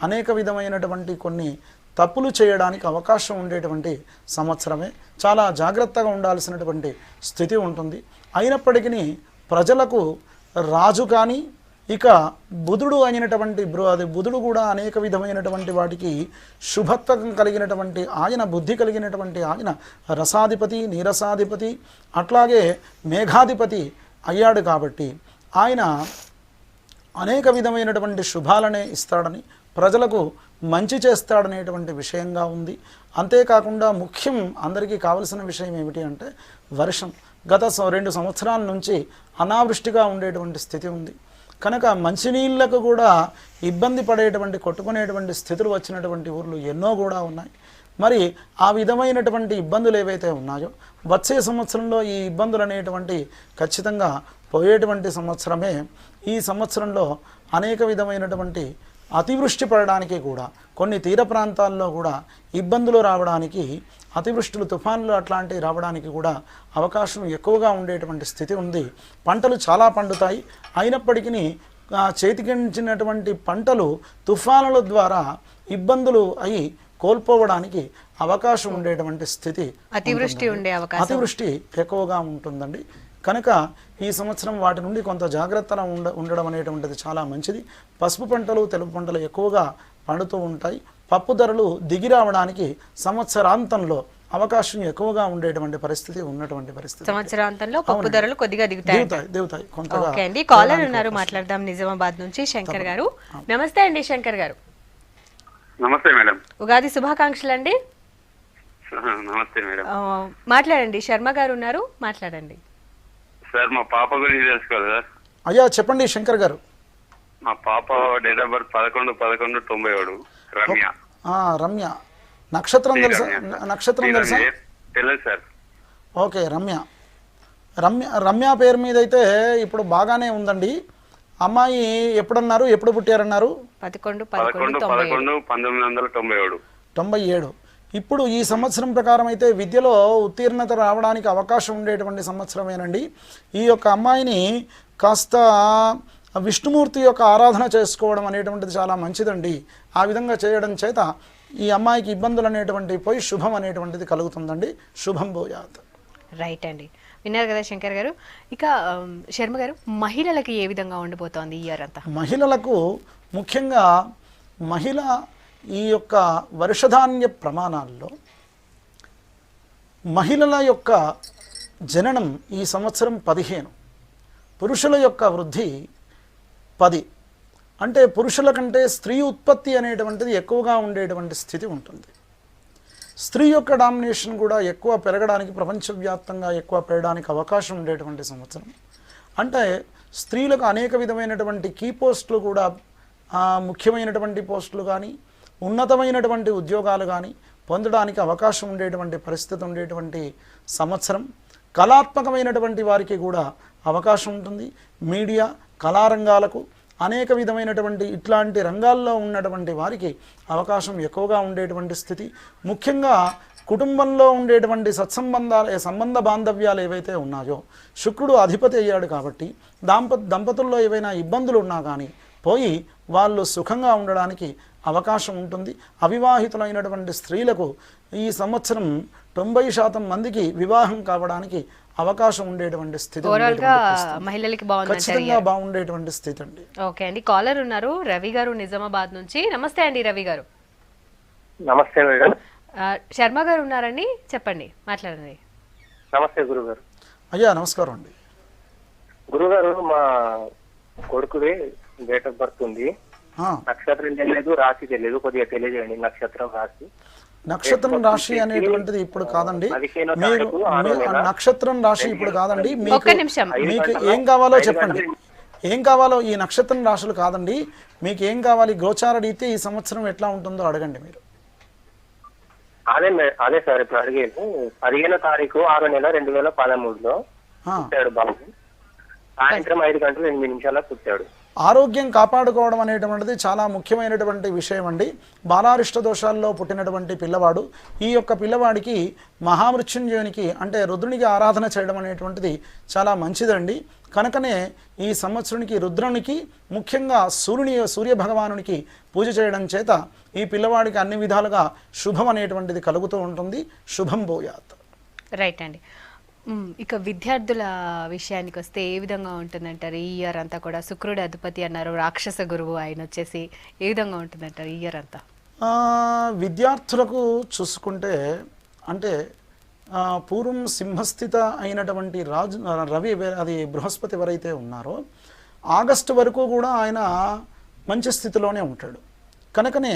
అనేక విధమైనటువంటి కొన్ని తప్పులు చేయడానికి అవకాశం ఉండేటువంటి సంవత్సరమే. చాలా జాగ్రత్తగా ఉండాల్సినటువంటి స్థితి ఉంటుంది. అయినప్పటికీ ప్రజలకు రాజు కానీ ఇక బుధుడు అయినటువంటి బుధుడు కూడా అనేక విధమైనటువంటి వాటికి శుభత్వం కలిగినటువంటి ఆయన, బుద్ధి కలిగినటువంటి ఆయన రసాధిపతి, నీరసాధిపతి, అట్లాగే మేఘాధిపతి అయ్యాడు కాబట్టి ఆయన అనేక విధమైనటువంటి శుభాలనే ఇస్తాడని, ప్రజలకు మంచి చేస్తాడనేటువంటి విషయంగా ఉంది. అంతేకాకుండా ముఖ్యం అందరికీ కావలసిన విషయం ఏమిటి అంటే వర్షం. గత 2 సంవత్సరాల నుంచి అనావృష్టిగా ఉండేటువంటి స్థితి ఉంది కనుక మంచినీళ్లకు కూడా ఇబ్బంది పడేటువంటి, కొట్టుకునేటువంటి స్థితులు వచ్చినటువంటి ఊర్లు ఎన్నో కూడా ఉన్నాయి. మరి ఆ విధమైనటువంటి ఇబ్బందులు ఏవైతే ఉన్నాయో వచ్చే సంవత్సరంలో ఈ ఇబ్బందులు అనేటువంటి ఖచ్చితంగా పోయేటువంటి సంవత్సరమే. ఈ సంవత్సరంలో అనేక విధమైనటువంటి అతివృష్టి పడడానికి కూడా, కొన్ని తీర ప్రాంతాల్లో కూడా ఇబ్బందులు రావడానికి, అతివృష్టులు, తుఫాన్లు అట్లాంటివి రావడానికి కూడా అవకాశం ఎక్కువగా ఉండేటువంటి స్థితి ఉంది. పంటలు చాలా పండుతాయి. అయినప్పటికీ చేతికించినటువంటి పంటలు తుఫానుల ద్వారా ఇబ్బందులు అయి కోల్పోవడానికి అవకాశం ఉండేటువంటి స్థితి, అతివృష్టి ఎక్కువగా ఉంటుందండి. కనుక ఈ సంవత్సరం వాటి నుండి కొంత జాగ్రత్తగా ఉండడం అనేటువంటిది చాలా మంచిది. పసుపు పంటలు, తెలుపు పంటలు ఎక్కువగా పండుతూ ఉంటాయి. పప్పు ధరలు దిగి రావడానికి సంవత్సరాంతంలో అవకాశం ఎక్కువగా ఉండేటువంటి పరిస్థితి ఉన్నటువంటి పరిస్థితి. సంవత్సరాంతంలో పప్పు ధరలు కొద్దిగా దిగుతాయి కొంతగా. ఓకే అండి, కాలర్ ఉన్నారు, మాట్లాడదాం. నిజామాబాద్ నుంచి శంకర్ గారు. నమస్తే అండి శంకర్ గారు. నమస్తే మేడం. ఉగాది శుభాకాంక్షలు అండి. నమస్తే మేడం. మాట్లాడండి, శర్మ గారు ఉన్నారు, మాట్లాడండి. సార్ మా పాప గురించి తెలుసుకోవాలి సార్. అయ్యా చెప్పండి శంకర్ గారు. మా పాప date of birth 11/11/97. Ramya. Ramya నక్షత్రం తెలుసా? నక్షత్రం తెలుసా? తెలియదు సార్. ఓకే, రమ్య పేరు మీద అయితే ఇప్పుడు బాగానే ఉందండి. అమ్మాయి ఎప్పుడన్నారు, ఎప్పుడు పుట్టారన్నారు? 11/11/1997. ఇప్పుడు ఈ సంవత్సరం ప్రకారం అయితే విద్యలో ఉత్తీర్ణత రావడానికి అవకాశం ఉండేటువంటి సంవత్సరమేనండి. ఈ యొక్క అమ్మాయిని కాస్త విష్ణుమూర్తి యొక్క ఆరాధన చేసుకోవడం అనేటువంటిది చాలా మంచిదండి. ఆ విధంగా చేయడం చేత ఈ అమ్మాయికి ఇబ్బందులు అనేటువంటివి పోయి శుభం అనేటువంటిది కలుగుతుందండి. శుభం భూయాత్. రైట్ అండి, విన్నారు కదా శంకర్ గారు. ఇక శర్మ గారు, మహిళలకి ఏ విధంగా ఉండిపోతోంది ఈ ఇయర్ అంతా? మహిళలకు ముఖ్యంగా ఈ యొక్క వర్షధాన్య ప్రమాణాల్లో మహిళల యొక్క జననం ఈ సంవత్సరం 15, పురుషుల యొక్క వృద్ధి 10. అంటే పురుషుల కంటే స్త్రీ ఉత్పత్తి అనేటువంటిది ఎక్కువగా ఉండేటువంటి స్థితి ఉంటుంది. స్త్రీ యొక్క డామినేషన్ కూడా ఎక్కువ పెరగడానికి, ప్రపంచవ్యాప్తంగా ఎక్కువ పెరగడానికి అవకాశం ఉండేటువంటి సంవత్సరం. అంటే స్త్రీలకు అనేక విధమైనటువంటి కీ పోస్టులు కూడా, ముఖ్యమైనటువంటి పోస్టులు కానీ, ఉన్నతమైనటువంటి ఉద్యోగాలు కానీ పొందడానికి అవకాశం ఉండేటువంటి పరిస్థితి ఉండేటువంటి సంవత్సరం. కళాత్మకమైనటువంటి వారికి కూడా అవకాశం ఉంటుంది. మీడియా, కళారంగాలకు, అనేక విధమైనటువంటి ఇట్లాంటి రంగాల్లో ఉన్నటువంటి వారికి అవకాశం ఎక్కువగా ఉండేటువంటి స్థితి. ముఖ్యంగా కుటుంబంలో ఉండేటువంటి సంబంధ బాంధవ్యాలు ఏవైతే ఉన్నాయో శుక్రుడు అధిపతి అయ్యాడు కాబట్టి దంపతుల్లో ఏవైనా ఇబ్బందులు ఉన్నా కానీ పోయి వాళ్ళు సుఖంగా ఉండడానికి అవకాశం ఉంటుంది. అవివాహితులైనటువంటి స్త్రీలకు ఈ సంవత్సరం 90% మందికి వివాహం కావడానికి అవకాశం ఉండేటువంటి స్థితి, మహిళలకి ఖచ్చితంగా బాగుండేటువంటి స్థితి అండి. ఓకే అండి, కాలర్ ఉన్నారు, రవి గారు నిజామాబాద్ నుంచి. నమస్తే అండి రవి గారు. నమస్తే మేడం. శర్మ గారు ఉన్నారండి, చెప్పండి, మాట్లాడండి. నమస్తే గురుగారు. అయ్యా నమస్కారం అండి. గురుగారు, మా కొడుకుది డేట్ ఆఫ్ బర్త్ ఉంది, నక్షత్రం తెలియదు, రాశి తెలియదు, కొద్దిగా తెలియజేయండి. నక్షత్రం రాశి అనేటువంటిది ఇప్పుడు కాదండి. మీరు నక్షత్రం రాశి ఇప్పుడు కాదండి. మీకు ఏం కావాలో చెప్పండి. ఏం కావాలో, ఈ నక్షత్రం రాశులు కాదండి, మీకు ఏం కావాలి, గోచార రీతి ఈ సంవత్సరం ఎట్లా ఉంటుందో అడగండి మీరు. అదే సార్ ఇప్పుడు అడిగేది. 15వ తారీఖు 6వ నెల 2013లో బాబు. సాయంత్రం 5 గంటల 8 నిమిషాలకు పుట్టాడు. ఆరోగ్యం కాపాడుకోవడం అనేటువంటిది చాలా ముఖ్యమైనటువంటి విషయం అండి. బాలారిష్ట దోషాల్లో పుట్టినటువంటి పిల్లవాడు, ఈ యొక్క పిల్లవాడికి మహామృత్యుంజయునికి అంటే రుద్రునికి ఆరాధన చేయడం అనేటువంటిది చాలా మంచిదండి. కనుకనే ఈ సంవత్సరానికి రుద్రునికి ముఖ్యంగా సూర్య భగవానునికి పూజ చేయడం చేత ఈ పిల్లవాడికి అన్ని విధాలుగా శుభం అనేటువంటిది కలుగుతూ ఉంటుంది. శుభం భూయాత్. రైట్ అండి. ఇక విద్యార్థుల విషయానికి వస్తే ఏ విధంగా ఉంటుందంటారు ఈ ఇయర్ అంతా కూడా? శుక్రుడు అధిపతి అన్నారు, రాక్షస గురువు ఆయన వచ్చేసి ఏ విధంగా ఉంటుందంటారు ఈ ఇయర్ అంతా? విద్యార్థులకు చూసుకుంటే అంటే పూర్వం సింహస్థిత అయినటువంటి రవి అది బృహస్పతి ఎవరైతే ఉన్నారో ఆగస్టు వరకు కూడా ఆయన మంచి స్థితిలోనే ఉంటాడు. కనుకనే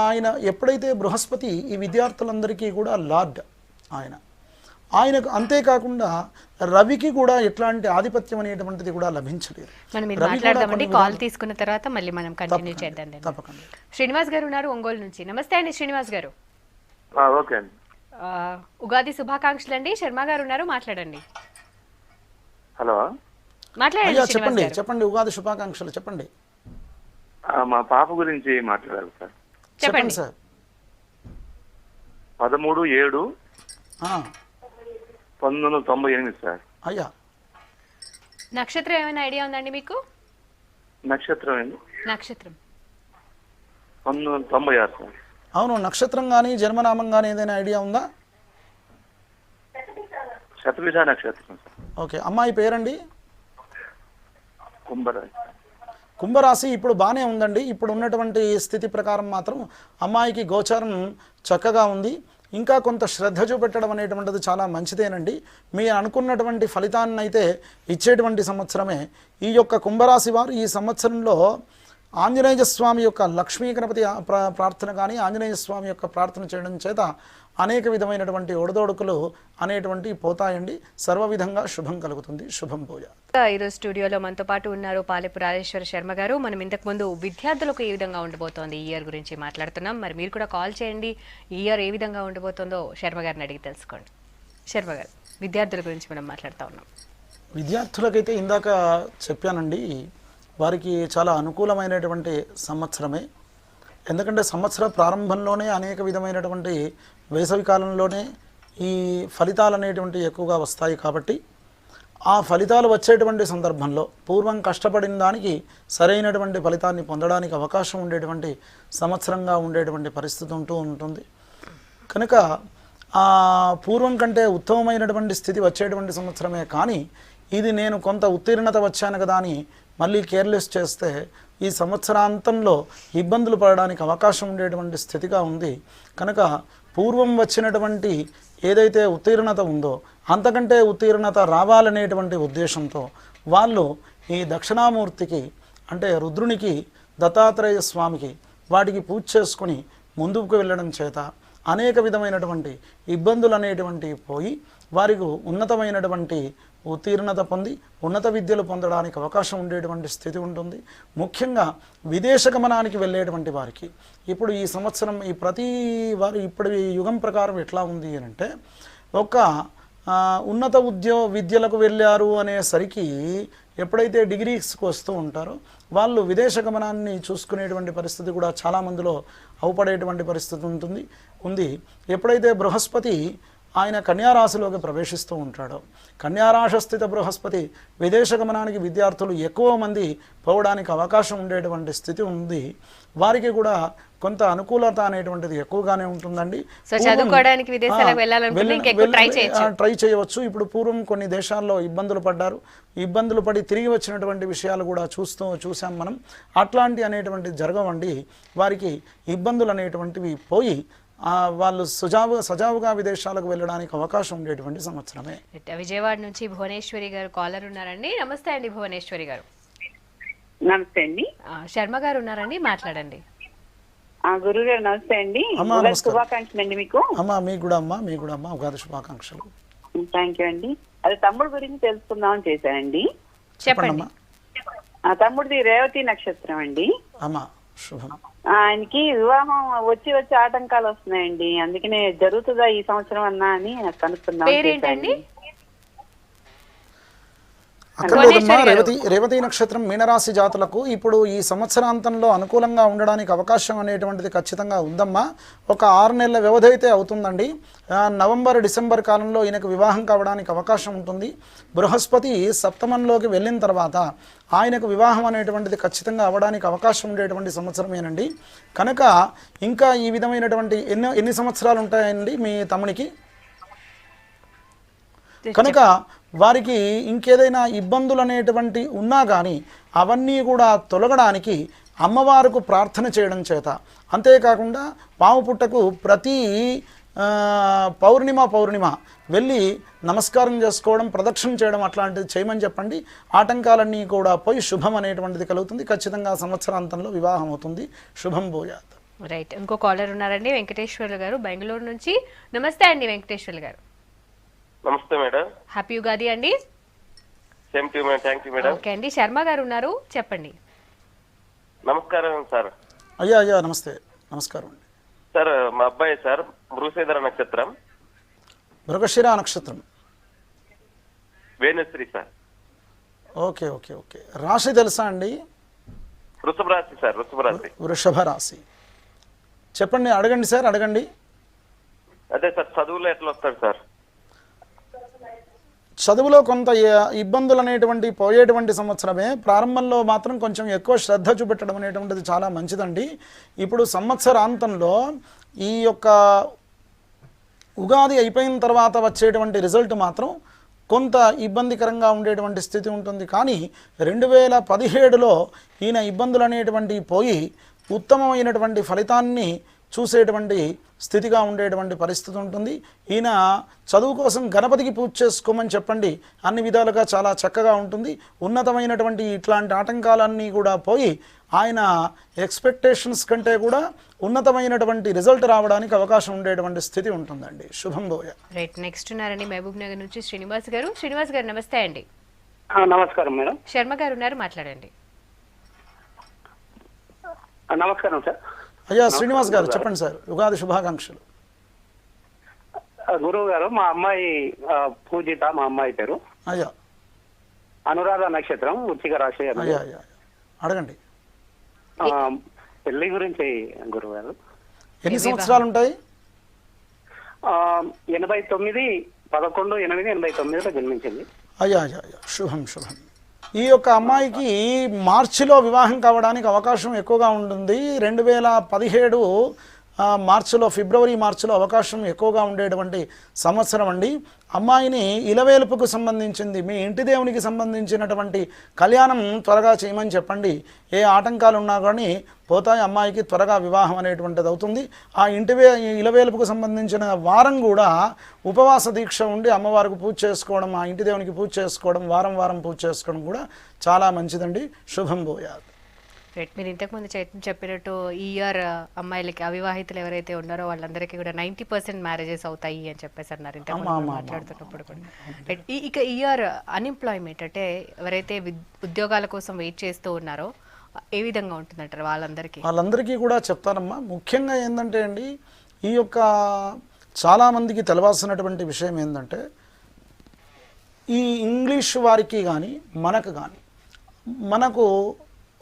ఆయన ఎప్పుడైతే బృహస్పతి ఈ విద్యార్థులందరికీ కూడా లార్డ్ ఆయనకు అంతేకాకుండా రవికి కూడా ఎట్లాంటి ఆధిపత్యం అనేటువంటిది కూడా లభించలేదు. మనం మాట్లాడదామండి, కాల్ తీసుకున్న తర్వాత మళ్ళీ మనం కంటిన్యూ చేద్దాం. తప్పకుండా. శ్రీనివాస్ గారు ఉన్నారు ఒంగోలు నుంచి. నమస్తే అండి శ్రీనివాస్ గారు. ఓకే అండి. ఉగాది శుభాకాంక్షలు అండి. శర్మ గారు ఉన్నారు, మాట్లాడండి. హలో, మాట్లాడండి. చెప్పండి ఉగాది శుభాకాంక్షలు చెప్పండి. మా పాప గురించి మాట్లాడాలి సార్. చెప్పండి సార్. 13/7/1998 సార్. అయ్యా, నక్షత్రం ఏమైనా ఐడియా ఉందండి మీకు? నక్షత్రం ఏంటి? నక్షత్రం 1996 సార్. అవును, నక్షత్రం కానీ జన్మనామం కానీ ఏదైనా ఐడియా ఉందా? శతభిష నక్షత్రం సార్. ఓకే, అమ్మాయి పేరండి? కుంభరాశి. కుంభరాశి ఇప్పుడు బాగానే ఉందండి. ఇప్పుడు ఉన్నటువంటి స్థితి ప్రకారం మాత్రం అమ్మాయికి గోచారం చక్కగా ఉంది. ఇంకా కొంత శ్రద్ధ చూపెట్టడం అనేటువంటిది చాలా మంచిదేనండి. మీరు అనుకున్నటువంటి ఫలితాన్ని అయితే ఇచ్చేటువంటి సంవత్సరమే ఈ యొక్క కుంభరాశి వారు. ఈ సంవత్సరంలో ఆంజనేయ స్వామి యొక్క లక్ష్మీ గణపతి ప్రార్థన కానీ ఆంజనేయ స్వామి యొక్క ప్రార్థన చేయడం చేత అనేక విధమైనటువంటి ఒడదొడుకులు అనేటువంటి పోతాయండి. సర్వ విధంగా శుభం కలుగుతుంది. శుభం భూయా. ఈరోజు స్టూడియోలో మనతో పాటు ఉన్నారు పాలెపు రాజేశ్వర శర్మ గారు. మనం ఇంతకుముందు విద్యార్థులకు ఏ విధంగా ఉండబోతోంది ఈ ఇయర్ గురించి మాట్లాడుతున్నాం. మరి మీరు కూడా కాల్ చేయండి, ఈ ఇయర్ ఏ విధంగా ఉండబోతుందో శర్మ గారిని అడిగి తెలుసుకోండి. శర్మ గారు, విద్యార్థుల గురించి మనం మాట్లాడుతూ ఉన్నాం. విద్యార్థులకైతే ఇందాక చెప్పానండి, వారికి చాలా అనుకూలమైనటువంటి సంవత్సరమే. ఎందుకంటే సంవత్సర ప్రారంభంలోనే అనేక విధమైనటువంటి వేసవి కాలంలోనే ఈ ఫలితాలు అనేటువంటి ఎక్కువగా వస్తాయి. కాబట్టి ఆ ఫలితాలు వచ్చేటువంటి సందర్భంలో పూర్వం కష్టపడిన దానికి సరైనటువంటి ఫలితాన్ని పొందడానికి అవకాశం ఉండేటువంటి సంవత్సరంగా ఉండేటువంటి పరిస్థితి ఉంటుంది. కనుక పూర్వం కంటే ఉత్తమమైనటువంటి స్థితి వచ్చేటువంటి సంవత్సరమే. కానీ ఇది నేను కొంత ఉత్తీర్ణత వచ్చాను కదా అని మళ్ళీ కేర్లెస్ చేస్తే ఈ సంవత్సరాంతంలో ఇబ్బందులు పడడానికి అవకాశం ఉండేటువంటి స్థితిగా ఉంది. కనుక పూర్వం వచ్చినటువంటి ఏదైతే ఉత్తీర్ణత ఉందో అంతకంటే ఉత్తీర్ణత రావాలనేటువంటి ఉద్దేశంతో వాళ్ళు ఈ దక్షిణామూర్తికి అంటే రుద్రునికి, దత్తాత్రేయ స్వామికి వాటికి పూజ చేసుకుని ముందుకు వెళ్ళడం చేత అనేక విధమైనటువంటి ఇబ్బందులు అనేటువంటివి పోయి వారికి ఉన్నతమైనటువంటి ఉత్తీర్ణత పొంది ఉన్నత విద్యలు పొందడానికి అవకాశం ఉండేటువంటి స్థితి ఉంటుంది. ముఖ్యంగా విదేశ గమనానికి వెళ్ళేటువంటి వారికి ఇప్పుడు ఈ సంవత్సరం ఈ ప్రతి వారు ఇప్పుడు ఈ యుగం ప్రకారం ఎట్లా ఉంది అంటే ఒక ఉన్నత విద్యలకు వెళ్ళారు అనేసరికి ఎప్పుడైతే డిగ్రీస్కి వస్తూ ఉంటారో వాళ్ళు విదేశ గమనాన్ని చూసుకునేటువంటి పరిస్థితి కూడా చాలామందిలో అవుపడేటువంటి పరిస్థితి ఉంది. ఎప్పుడైతే బృహస్పతి ఆయన కన్యారాశిలోకి ప్రవేశిస్తూ ఉంటాడో కన్యారాశస్థిత బృహస్పతి విదేశ గమనానికి విద్యార్థులు ఎక్కువ మంది పోవడానికి అవకాశం ఉండేటువంటి స్థితి ఉంది. వారికి కూడా కొంత అనుకూలత అనేటువంటిది ఎక్కువగానే ఉంటుందండి. ట్రై చేయవచ్చు. ఇప్పుడు పూర్వం కొన్ని దేశాల్లో ఇబ్బందులు పడి తిరిగి వచ్చినటువంటి విషయాలు కూడా చూసాం మనం. అట్లాంటి అనేటువంటి జరగవండి. వారికి ఇబ్బందులు అనేటువంటివి పోయి వాళ్ళు సజావుగా విదేశాలకు వెళ్ళడానికి అవకాశం ఉండేటువంటి సంవత్సరమే. విజయవాడ నుంచి భువనేశ్వరి గారు కాలర్ ఉన్నారండి. నమస్తే అండి భువనేశ్వరి గారు. నమస్తే అండి. శర్మ గారు ఉన్నారండి, మాట్లాడండి. గురువు గారు నమస్తే అండి. శుభాకాంక్షలు అండి మీకు. అమ్మా మీకు కూడా అమ్మా ఉగాది శుభాకాంక్షలు. థ్యాంక్ యూ అండి. అది తమ్ముడు గురించి తెలుసుకుందామని చేశానండి. చెప్పండి. తమ్ముడిది రేవతి నక్షత్రం అండి. అమ్మా శుభం. ఆయనకి వివాహం వచ్చి ఆటంకాలు వస్తున్నాయండి. అందుకనే జరుగుతుందా ఈ సంవత్సరం అన్నా అని కనుక్కుందాం. అక్కడ లేదమ్మా. రేవతి నక్షత్రం మీనరాశి జాతులకు ఇప్పుడు ఈ సంవత్సరాంతంలో అనుకూలంగా ఉండడానికి అవకాశం అనేటువంటిది ఖచ్చితంగా ఉందమ్మా. ఒక 6 నెలల వ్యవధి అయితే అవుతుందండి. నవంబర్ డిసెంబర్ కాలంలో ఈయనకు వివాహం కావడానికి అవకాశం ఉంటుంది. బృహస్పతి సప్తమంలోకి వెళ్ళిన తర్వాత ఆయనకు వివాహం అనేటువంటిది ఖచ్చితంగా అవ్వడానికి అవకాశం ఉండేటువంటి సంవత్సరమేనండి. కనుక ఇంకా ఈ విధమైనటువంటి ఎన్ని సంవత్సరాలు ఉంటాయండి మీ తమ్మునికి? కనుక వారికి ఇంకేదైనా ఇబ్బందులు అనేటువంటి ఉన్నా కానీ అవన్నీ కూడా తొలగడానికి అమ్మవారికి ప్రార్థన చేయడం చేత, అంతేకాకుండా పాము పుట్టకు ప్రతి పౌర్ణిమ వెళ్ళి నమస్కారం చేసుకోవడం, ప్రదక్షిణ చేయడం అట్లాంటిది చేయమని చెప్పండి. ఆటంకాలన్నీ కూడా పోయి శుభం అనేటువంటిది కలుగుతుంది. ఖచ్చితంగా సంవత్సరాంతంలో వివాహం అవుతుంది. శుభం భూయాత్. రైట్, ఇంకో కాలర్ ఉన్నారండి, వెంకటేశ్వర్లు గారు బెంగళూరు నుంచి. నమస్తే అండి వెంకటేశ్వర్లు గారు. నమస్తే మేడం. హ్యాపీ యుగాది అండి. Same to madam. Thank you madam. Okay అండి, శర్మ గారు ఉన్నారు, చెప్పండి. నమస్కారం సార్. అయ్యా నమస్తే. నమస్కారం అండి సార్. మా అబ్బాయి సార్ మృగశిర నక్షత్రం, మృగశిర నక్షత్రం, వేణుశ్రీ సార్. ఓకే. రాశి తెలుసా అండి? వృషభ రాశి సార్. వృషభ రాశి. చెప్పండి, అడగండి సార్, అడగండి. అదే సార్, చదువులో ఎట్లా వస్తాడు సార్? చదువులో కొంత ఇబ్బందులు అనేటువంటి పోయేటువంటి సంవత్సరమే. ప్రారంభంలో మాత్రం కొంచెం ఎక్కువ శ్రద్ధ చూపెట్టడం అనేటువంటిది చాలా మంచిదండి. ఇప్పుడు సంవత్సరాంతంలో ఈ యొక్క ఉగాది అయిపోయిన తర్వాత వచ్చేటువంటి రిజల్ట్ మాత్రం కొంత ఇబ్బందికరంగా ఉండేటువంటి స్థితి ఉంటుంది. కానీ 2017లో ఈయన ఇబ్బందులు అనేటువంటివి పోయి ఉత్తమమైనటువంటి ఫలితాన్ని చూసేటువంటి స్థితిగా ఉండేటువంటి పరిస్థితి ఉంటుంది. ఈయన చదువు కోసం గణపతికి పూజ చేసుకోమని చెప్పండి. అన్ని విధాలుగా చాలా చక్కగా ఉంటుంది. ఉన్నతమైనటువంటి ఇట్లాంటి ఆటంకాలన్నీ కూడా పోయి ఆయన ఎక్స్పెక్టేషన్స్ కంటే కూడా ఉన్నతమైనటువంటి రిజల్ట్ రావడానికి అవకాశం ఉండేటువంటి స్థితి ఉంటుందండి. శుభం భోయ. రైట్, నెక్స్ట్ ఉన్నారండి మహబూబ్ నగర్ నుంచి శ్రీనివాస్ గారు. శ్రీనివాస్ గారు నమస్తే అండి. నమస్కారం మేడం. శర్మ గారు ఉన్నారు, మాట్లాడండి. నమస్కారం సార్. అయ్యా శ్రీనివాస్ గారు చెప్పండి సార్. ఉగాది శుభాకాంక్షలు. గురువు గారు, మా అమ్మాయి పూజిత, మా అమ్మాయి పేరు. అయ్యా. అనురాధ నక్షత్రం, వృశ్చిక రాశి. అయ్యా అడగండి. పెళ్లి గురించి గురువు గారు. ఎన్ని సంవత్సరాలు ఉంటాయి? 89/11/89లో జన్మించింది. అయ్యా శుభం. ఈ యొక్క అమ్మాయికి మార్చిలో వివాహం కావడానికి అవకాశం ఎక్కువగా ఉంటుంది. 2017 ఫిబ్రవరి మార్చిలో అవకాశం ఎక్కువగా ఉండేటువంటి సంవత్సరం అండి. అమ్మాయిని ఇలవేలుపుకు సంబంధించింది, మీ ఇంటి దేవునికి సంబంధించినటువంటి కళ్యాణం త్వరగా చేయమని చెప్పండి. ఏ ఆటంకాలు ఉన్నా కానీ పోతాయి. అమ్మాయికి త్వరగా వివాహం అనేటువంటిది అవుతుంది. ఆ ఇలవేలుపుకు సంబంధించిన వారం కూడా ఉపవాస దీక్ష ఉండి అమ్మవారికి పూజ చేసుకోవడం, ఆ ఇంటి దేవునికి పూజ చేసుకోవడం, వారం పూజ చేసుకోవడం కూడా చాలా మంచిదండి. శుభం భూయాత్. రైట్, మీరు ఇంతకుముందు చెప్పినట్టు ఈ ఇయర్ అమ్మాయిలకి, అవివాహితులు ఎవరైతే ఉన్నారో వాళ్ళందరికీ కూడా 90% మ్యారేజెస్ అవుతాయి అని చెప్పేసి అన్నారు ఇంతకుముందు మాట్లాడుతున్నప్పుడు కూడా. రైట్, ఇక ఇయర్ అన్ఎంప్లాయ్మెంట్ అంటే ఎవరైతే ఉద్యోగాల కోసం వెయిట్ చేస్తూ ఉన్నారో ఏ విధంగా ఉంటుందంటారు వాళ్ళందరికీ కూడా చెప్తానమ్మా. ముఖ్యంగా ఏంటంటే అండి, ఈ యొక్క చాలామందికి తెలవాల్సినటువంటి విషయం ఏంటంటే, ఈ ఇంగ్లీష్ వారికి కానీ మనకు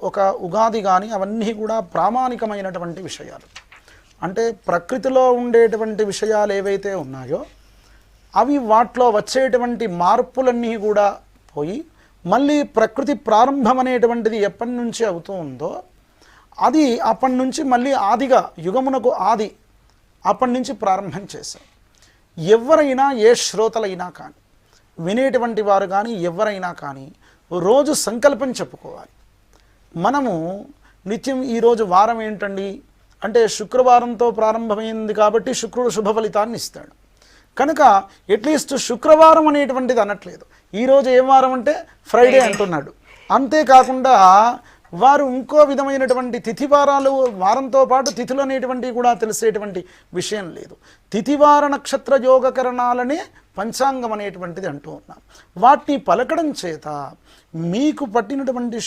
ఒక ఉగాది కానీ అవన్నీ కూడా ప్రామాణికమైనటువంటి విషయాలు. అంటే ప్రకృతిలో ఉండేటువంటి విషయాలు ఏవైతే ఉన్నాయో అవి వాటిలో వచ్చేటువంటి మార్పులన్నీ కూడా పోయి మళ్ళీ ప్రకృతి ప్రారంభం అనేటువంటిది ఎప్పటి నుంచి అవుతూ ఉందో అది అప్పటి నుంచి మళ్ళీ ఆదిగా, యుగమునకు ఆది అప్పటి నుంచి ప్రారంభం చేశాం. ఎవరైనా, ఏ శ్రోతలైనా కానీ, వినేటువంటి వారు కానీ ఎవరైనా కానీ రోజు సంకల్పం చెప్పుకోవాలి. మనము నిత్యం ఈరోజు వారం ఏంటండి అంటే శుక్రవారంతో ప్రారంభమైంది కాబట్టి శుక్రుడు శుభ ఫలితాన్ని ఇస్తాడు. కనుక అట్లీస్ట్ శుక్రవారం అనేటువంటిది అనట్లేదు. ఈరోజు ఏం వారం అంటే ఫ్రైడే అంటున్నాడు. అంతేకాకుండా వారు ఇంకో విధమైనటువంటి తిథివారాలు, వారంతో పాటు తిథులు అనేటువంటివి కూడా తెలిసేటువంటి విషయం లేదు. తిథివార నక్షత్ర యోగకరణాలనే పంచాంగం అనేటువంటిది అంటూ ఉన్నాం. వాటిని పలకడం చేత మీకు పట్టినటువంటి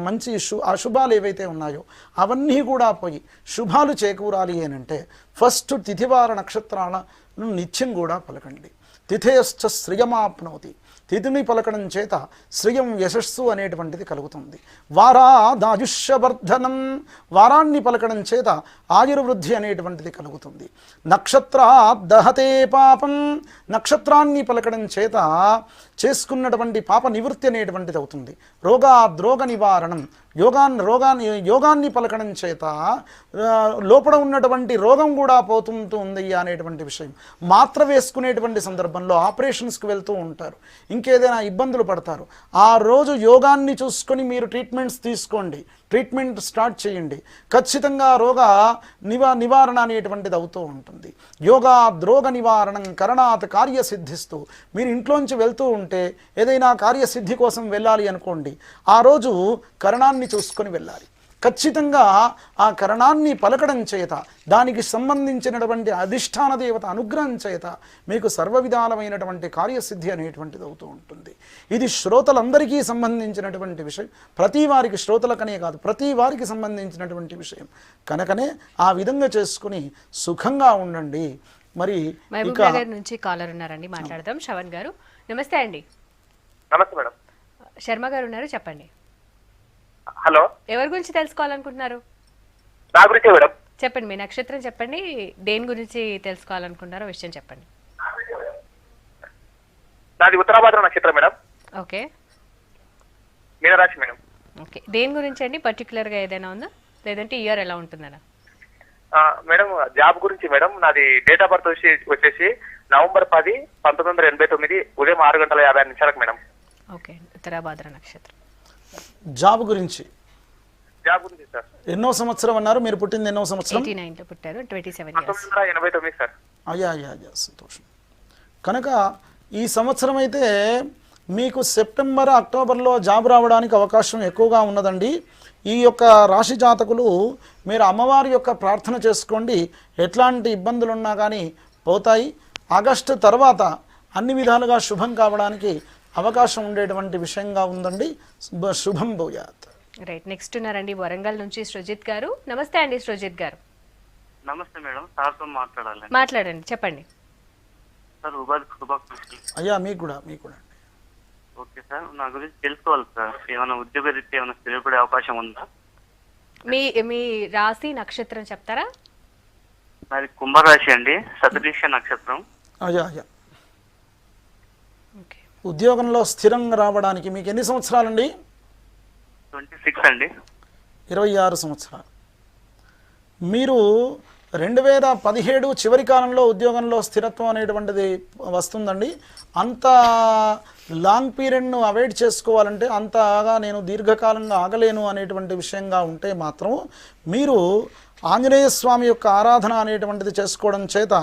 మంచి అశుభాలు ఏవైతే ఉన్నాయో అవన్నీ కూడా పోయి శుభాలు చేకూరాలి అని అంటే ఫస్ట్ తిథివార నక్షత్రాలను నిత్యం కూడా పలకండి. తిథేశ్చ శ్రియమాప్నోతి. తిథిని పలకడం చేత శ్రియం యశస్సు అనేటువంటిది కలుగుతుంది. వారాదాయుష్యవర్ధనం, వారాన్ని పలకడం చేత ఆయుర్వృద్ధి అనేటువంటిది కలుగుతుంది. నక్షత్రాద్ దహతే పాపం, నక్షత్రాన్ని పలకడం చేత చేసుకున్నటువంటి పాప నివృత్తి అనేటువంటిది అవుతుంది. రోగ నివారణం, యోగాన్ని పలకడం చేత లోపల ఉన్నటువంటి రోగం కూడా పోతుంది అనేటువంటి విషయం. మాత్ర వేసుకునేటువంటి సందర్భంలో ఆపరేషన్స్కి వెళ్తూ ఉంటారు, ఇంకేదైనా ఇబ్బందులు పడతారు, ఆ రోజు యోగాన్ని చూసుకొని మీరు ట్రీట్మెంట్స్ తీసుకోండి, ట్రీట్మెంట్ స్టార్ట్ చేయండి. ఖచ్చితంగా నివారణ అనేటువంటిది అవుతూ ఉంటుంది. రోగ నివారణం కరణాత్ కార్యసిద్ధిస్తూ, మీరు ఇంట్లోంచి వెళ్తూ ఉంటే ఏదైనా కార్యసిద్ధి కోసం వెళ్ళాలి అనుకోండి, ఆ రోజు కరణాన్ని చూసుకొని వెళ్ళాలి. ఖచ్చితంగా ఆ కరణాన్ని పలకడం చేత, దానికి సంబంధించినటువంటి అధిష్టాన దేవత అనుగ్రహం చేత మీకు సర్వ విధాలమైనటువంటి కార్యసిద్ధి అనేటువంటిది అవుతూ ఉంటుంది. ఇది శ్రోతలందరికీ సంబంధించినటువంటి విషయం, ప్రతి వారికి, శ్రోతలకనే కాదు ప్రతి వారికి సంబంధించినటువంటి విషయం. కనుకనే ఆ విధంగా చేసుకుని సుఖంగా ఉండండి. మరి మహబూబ్నగర్ నుంచి కాలర్ ఉన్నారండి, మాట్లాడదాం. శ్రవణ్ గారు నమస్తే అండి. నమస్తే మేడం. శర్మ గారు ఉన్నారు, చెప్పండి. హలో, ఎవరి గురించి తెలుసుకోవాలనుకుంటున్నారు? నా గురించే మేడం. చెప్పండి, మీ నక్షత్రం చెప్పండి, దేని గురించి తెలుసుకోవాలనుకుంటున్నారో విషయం చెప్పండి. నాది ఉత్తరాభాద్ర నక్షత్రం మేడం. ఓకే, మీనరాశి మేడం. ఓకే, దేని గురించి అండి? పర్టికులర్గా ఏదైనా ఉందా, లేదంటే ఇయర్ ఎలా ఉంటుందనా? మేడం జాబ్ గురించి మేడం. నాది డేట్ ఆఫ్ బర్త్ వచ్చేసి నవంబర్ 10, 1989 ఉదయం 6:50 మేడం. ఓకే, ఉత్తరాభాద్ర నక్షత్రం. జాబ్ గురించి సార్. ఎన్నో సంవత్సరం అన్నారు? మీరు పుట్టింది ఎన్నో సంవత్సరం? 89లో పుట్టారు, 27 years. 1989 సార్. అయ్యా సంతోషం. కనుక ఈ సంవత్సరం అయితే మీకు సెప్టెంబర్, అక్టోబర్లో జాబ్ రావడానికి అవకాశం ఎక్కువగా ఉన్నదండి. ఈ యొక్క రాశి జాతకులు మీరు అమ్మవారి యొక్క ప్రార్థన చేసుకోండి, ఎట్లాంటి ఇబ్బందులు ఉన్నా కానీ పోతాయి. ఆగస్టు తర్వాత అన్ని విధాలుగా శుభం కావడానికి అవకాశం ఉండేటువంటి విషయంగా ఉందండి. శుభం భూయాత్. రైట్, నెక్స్ట్ ఉన్నారండి వరంగల్ నుంచి సృజిత్ గారు. నమస్తే అండి సృజిత్ గారు. నమస్తే మేడం, సార్తో మాట్లాడాలి. మాట్లాడండి, చెప్పండి. సార్ ఉగాది శుభాకాంక్షలు. అయ్యా మీకు కూడా ఓకే సార్, నా గురించి తెలుసుకోవాలి సార్. ఏమైనా ఉద్యోగ రీత్యా ఏమైనా స్థిరపడే అవకాశం ఉందా? మీ రాశి నక్షత్రం చెప్తారా? నాది కుంభరాశి అండి, శతభిష నక్షత్రం. అయ్యా ఓకే, ఉద్యోగంలో స్థిరంగా రావడానికి మీకు ఎన్ని సంవత్సరాలండి? 26 అండి. 26 సంవత్సరాలు. మీరు 2017 చివరి కాలంలో ఉద్యోగంలో స్థిరత్వం అనేటువంటిది వస్తుందండి. అంత లాంగ్ పీరియడ్ను అవాయిడ్ చేసుకోవాలంటే, అంతగా నేను దీర్ఘకాలంగా ఆగలేను అనేటువంటి విషయంగా ఉంటే మాత్రం మీరు ఆంజనేయ స్వామి యొక్క ఆరాధన అనేటువంటిది చేసుకోవడం చేత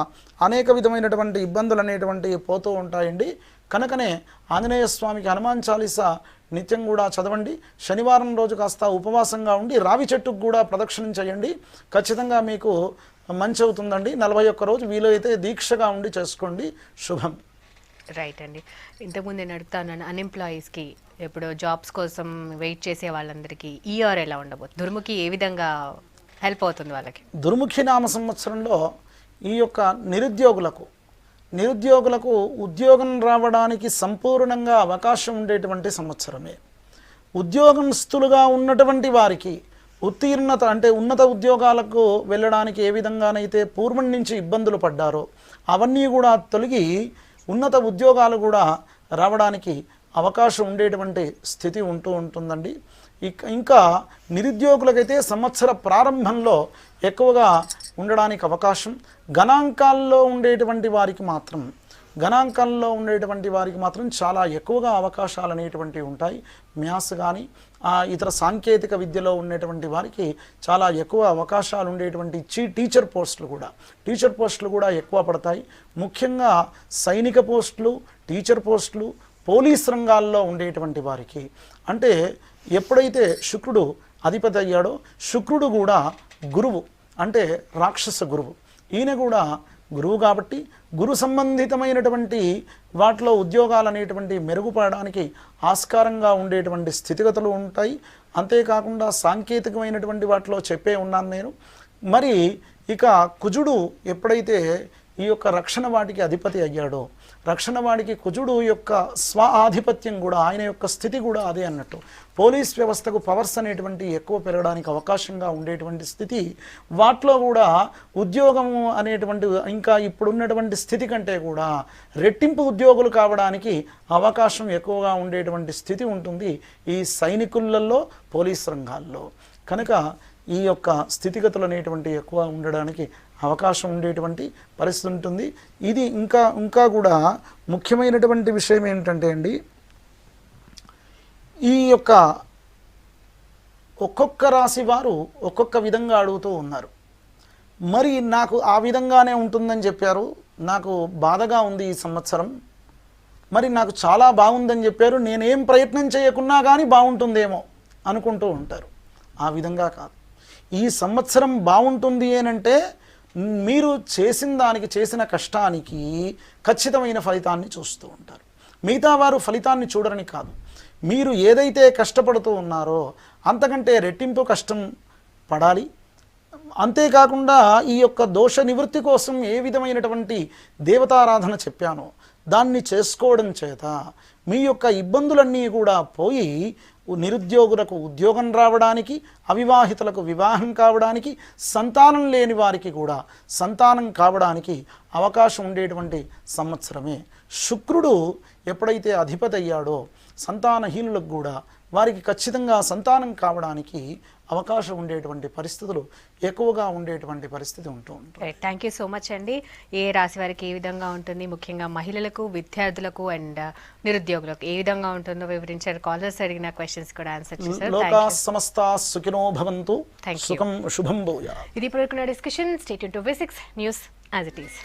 అనేక విధమైనటువంటి ఇబ్బందులు అనేటువంటివి పోతూ ఉంటాయండి. కనుకనే ఆంజనేయ స్వామికి హనుమాన్ చాలీసా నిత్యం కూడా చదవండి. శనివారం రోజు కాస్త ఉపవాసంగా ఉండి రావి చెట్టుకు కూడా ప్రదక్షిణం చేయండి. ఖచ్చితంగా మీకు మంచి అవుతుందండి. 41 రోజు వీలైతే దీక్షగా ఉండి చేసుకోండి. శుభం. రైట్ అండి. ఇంతకుముందు నేను అడుగుతాను, అన్ఎంప్లాయీస్కి ఇప్పుడు జాబ్స్ కోసం వెయిట్ చేసే వాళ్ళందరికీ ఈ ఇయర్ ఎలా ఉండబోతుంది? దుర్ముఖి ఏ విధంగా హెల్ప్ అవుతుంది వాళ్ళకి? దుర్ముఖి నామ సంవత్సరంలో ఈ యొక్క నిరుద్యోగులకు ఉద్యోగం రావడానికి సంపూర్ణంగా అవకాశం ఉండేటువంటి సంవత్సరమే. ఉద్యోగస్తులుగా ఉన్నటువంటి వారికి ఉత్తీర్ణత అంటే ఉన్నత ఉద్యోగాలకు వెళ్ళడానికి ఏ విధంగానైతే పూర్వం నుంచి ఇబ్బందులు పడ్డారో అవన్నీ కూడా తొలగి ఉన్నత ఉద్యోగాలు కూడా రావడానికి అవకాశం ఉండేటువంటి స్థితి ఉంటుందండి. ఇంకా నిరుద్యోగులకైతే సంవత్సర ప్రారంభంలో ఎక్కువగా ఉండడానికి అవకాశం, గణాంకాల్లో ఉండేటువంటి వారికి మాత్రం చాలా ఎక్కువగా అవకాశాలు అనేటువంటివి ఉంటాయి. మ్యాథ్స్ కానీ ఇతర సాంకేతిక విద్యలో ఉండేటువంటి వారికి చాలా ఎక్కువ అవకాశాలు ఉండేటువంటి టీచర్ పోస్టులు కూడా ఎక్కువ పడతాయి. ముఖ్యంగా సైనిక పోస్టులు, టీచర్ పోస్టులు, పోలీస్ రంగాల్లో ఉండేటువంటి వారికి, అంటే ఎప్పుడైతే శుక్రుడు అధిపతి అయ్యాడో, శుక్రుడు కూడా గురువు, అంటే రాక్షస గురువు. ఈయన కూడా గురువు కాబట్టి గురు సంబంధితమైనటువంటి వాటిలో ఉద్యోగాలు అనేటువంటి మెరుగుపడడానికి ఆస్కారంగా ఉండేటువంటి స్థితిగతులు ఉంటాయి. అంతేకాకుండా సాంకేతికమైనటువంటి వాటిలో చెప్పే ఉన్నాను నేను. మరి ఇక కుజుడు ఎప్పుడైతే ఈ యొక్క రక్షణ వాటికి అధిపతి అయ్యాడో, రక్షణ వాడికి కుజుడు యొక్క స్వ ఆధిపత్యం కూడా, ఆయన యొక్క స్థితి కూడా అదే అన్నట్టు. పోలీస్ వ్యవస్థకు పవర్స్ అనేటువంటి ఎక్కువ పెరగడానికి అవకాశంగా ఉండేటువంటి స్థితి, వాటిలో కూడా ఉద్యోగము అనేటువంటి ఇంకా ఇప్పుడున్నటువంటి స్థితి కంటే కూడా రెట్టింపు ఉద్యోగులు కావడానికి అవకాశం ఎక్కువగా ఉండేటువంటి స్థితి ఉంటుంది ఈ సైనికులలో, పోలీస్ రంగాల్లో. కనుక ఈ యొక్క స్థితిగతులు అనేటువంటి ఎక్కువ ఉండడానికి అవకాశం ఉండేటువంటి పరిస్థితి ఉంటుంది. ఇది ఇంకా కూడా ముఖ్యమైనటువంటి విషయం ఏంటంటే అండి, ఈ యొక్క ఒక్కొక్క రాశి వారు ఒక్కొక్క విధంగా అడుగుతూ ఉన్నారు. మరి నాకు ఆ విధంగానే ఉంటుందని చెప్పారు, నాకు బాధగా ఉంది ఈ సంవత్సరం, మరి నాకు చాలా బాగుందని చెప్పారు, నేనేం ప్రయత్నం చేయకున్నా కానీ బాగుంటుందేమో అనుకుంటూ ఉంటారు. ఆ విధంగా కాదు. ఈ సంవత్సరం బాగుంటుంది ఏనంటే మీరు చేసిన దానికి, చేసిన కష్టానికి ఖచ్చితమైన ఫలితాన్ని చూస్తూ ఉంటారు. మిగతా వారు ఫలితాన్ని చూడరని కాదు, మీరు ఏదైతే కష్టపడుతూ ఉన్నారో అంతకంటే రెట్టింపు కష్టం పడాలి. అంతేకాకుండా ఈ యొక్క దోష నివృత్తి కోసం ఏ విధమైనటువంటి దేవతారాధన చెప్పానో దాన్ని చేసుకోవడం చేత మీ యొక్క ఇబ్బందులన్నీ కూడా పోయి నిరుద్యోగులకు ఉద్యోగం రావడానికి, అవివాహితులకు వివాహం కావడానికి, సంతానం లేని వారికి కూడా సంతానం కావడానికి అవకాశం ఉండేటువంటి సంవత్సరమే. శుక్రుడు ఎప్పుడైతే అధిపతి అయ్యాడో సంతానహీనులకు కూడా వారికి ఖచ్చితంగా సంతానం కావడానికి అవకాశం ఉండేటువంటి పరిస్థితులు ఎక్కువగా ఉండేటువంటి పరిస్థితి ఉంటూ ఉంటుంది. థ్యాంక్ యూ సో మచ్ అండి. ఏ రాశి వారికి ఏ విధంగా ఉంటుంది, ముఖ్యంగా మహిళలకు, విద్యార్థులకు అండ్ నిరుద్యోగులకు ఏ విధంగా ఉంటుందో వివరించారు. కాలర్స్ అడిగిన క్వశ్చన్స్ కూడా ఆన్సర్ చేశారు. లోకా సమస్తా సుఖినో భవంతు, సుఖం శుభం భూయాత్. ఇది ఇప్పుడు discussion. Stay tune to V6 news as it is.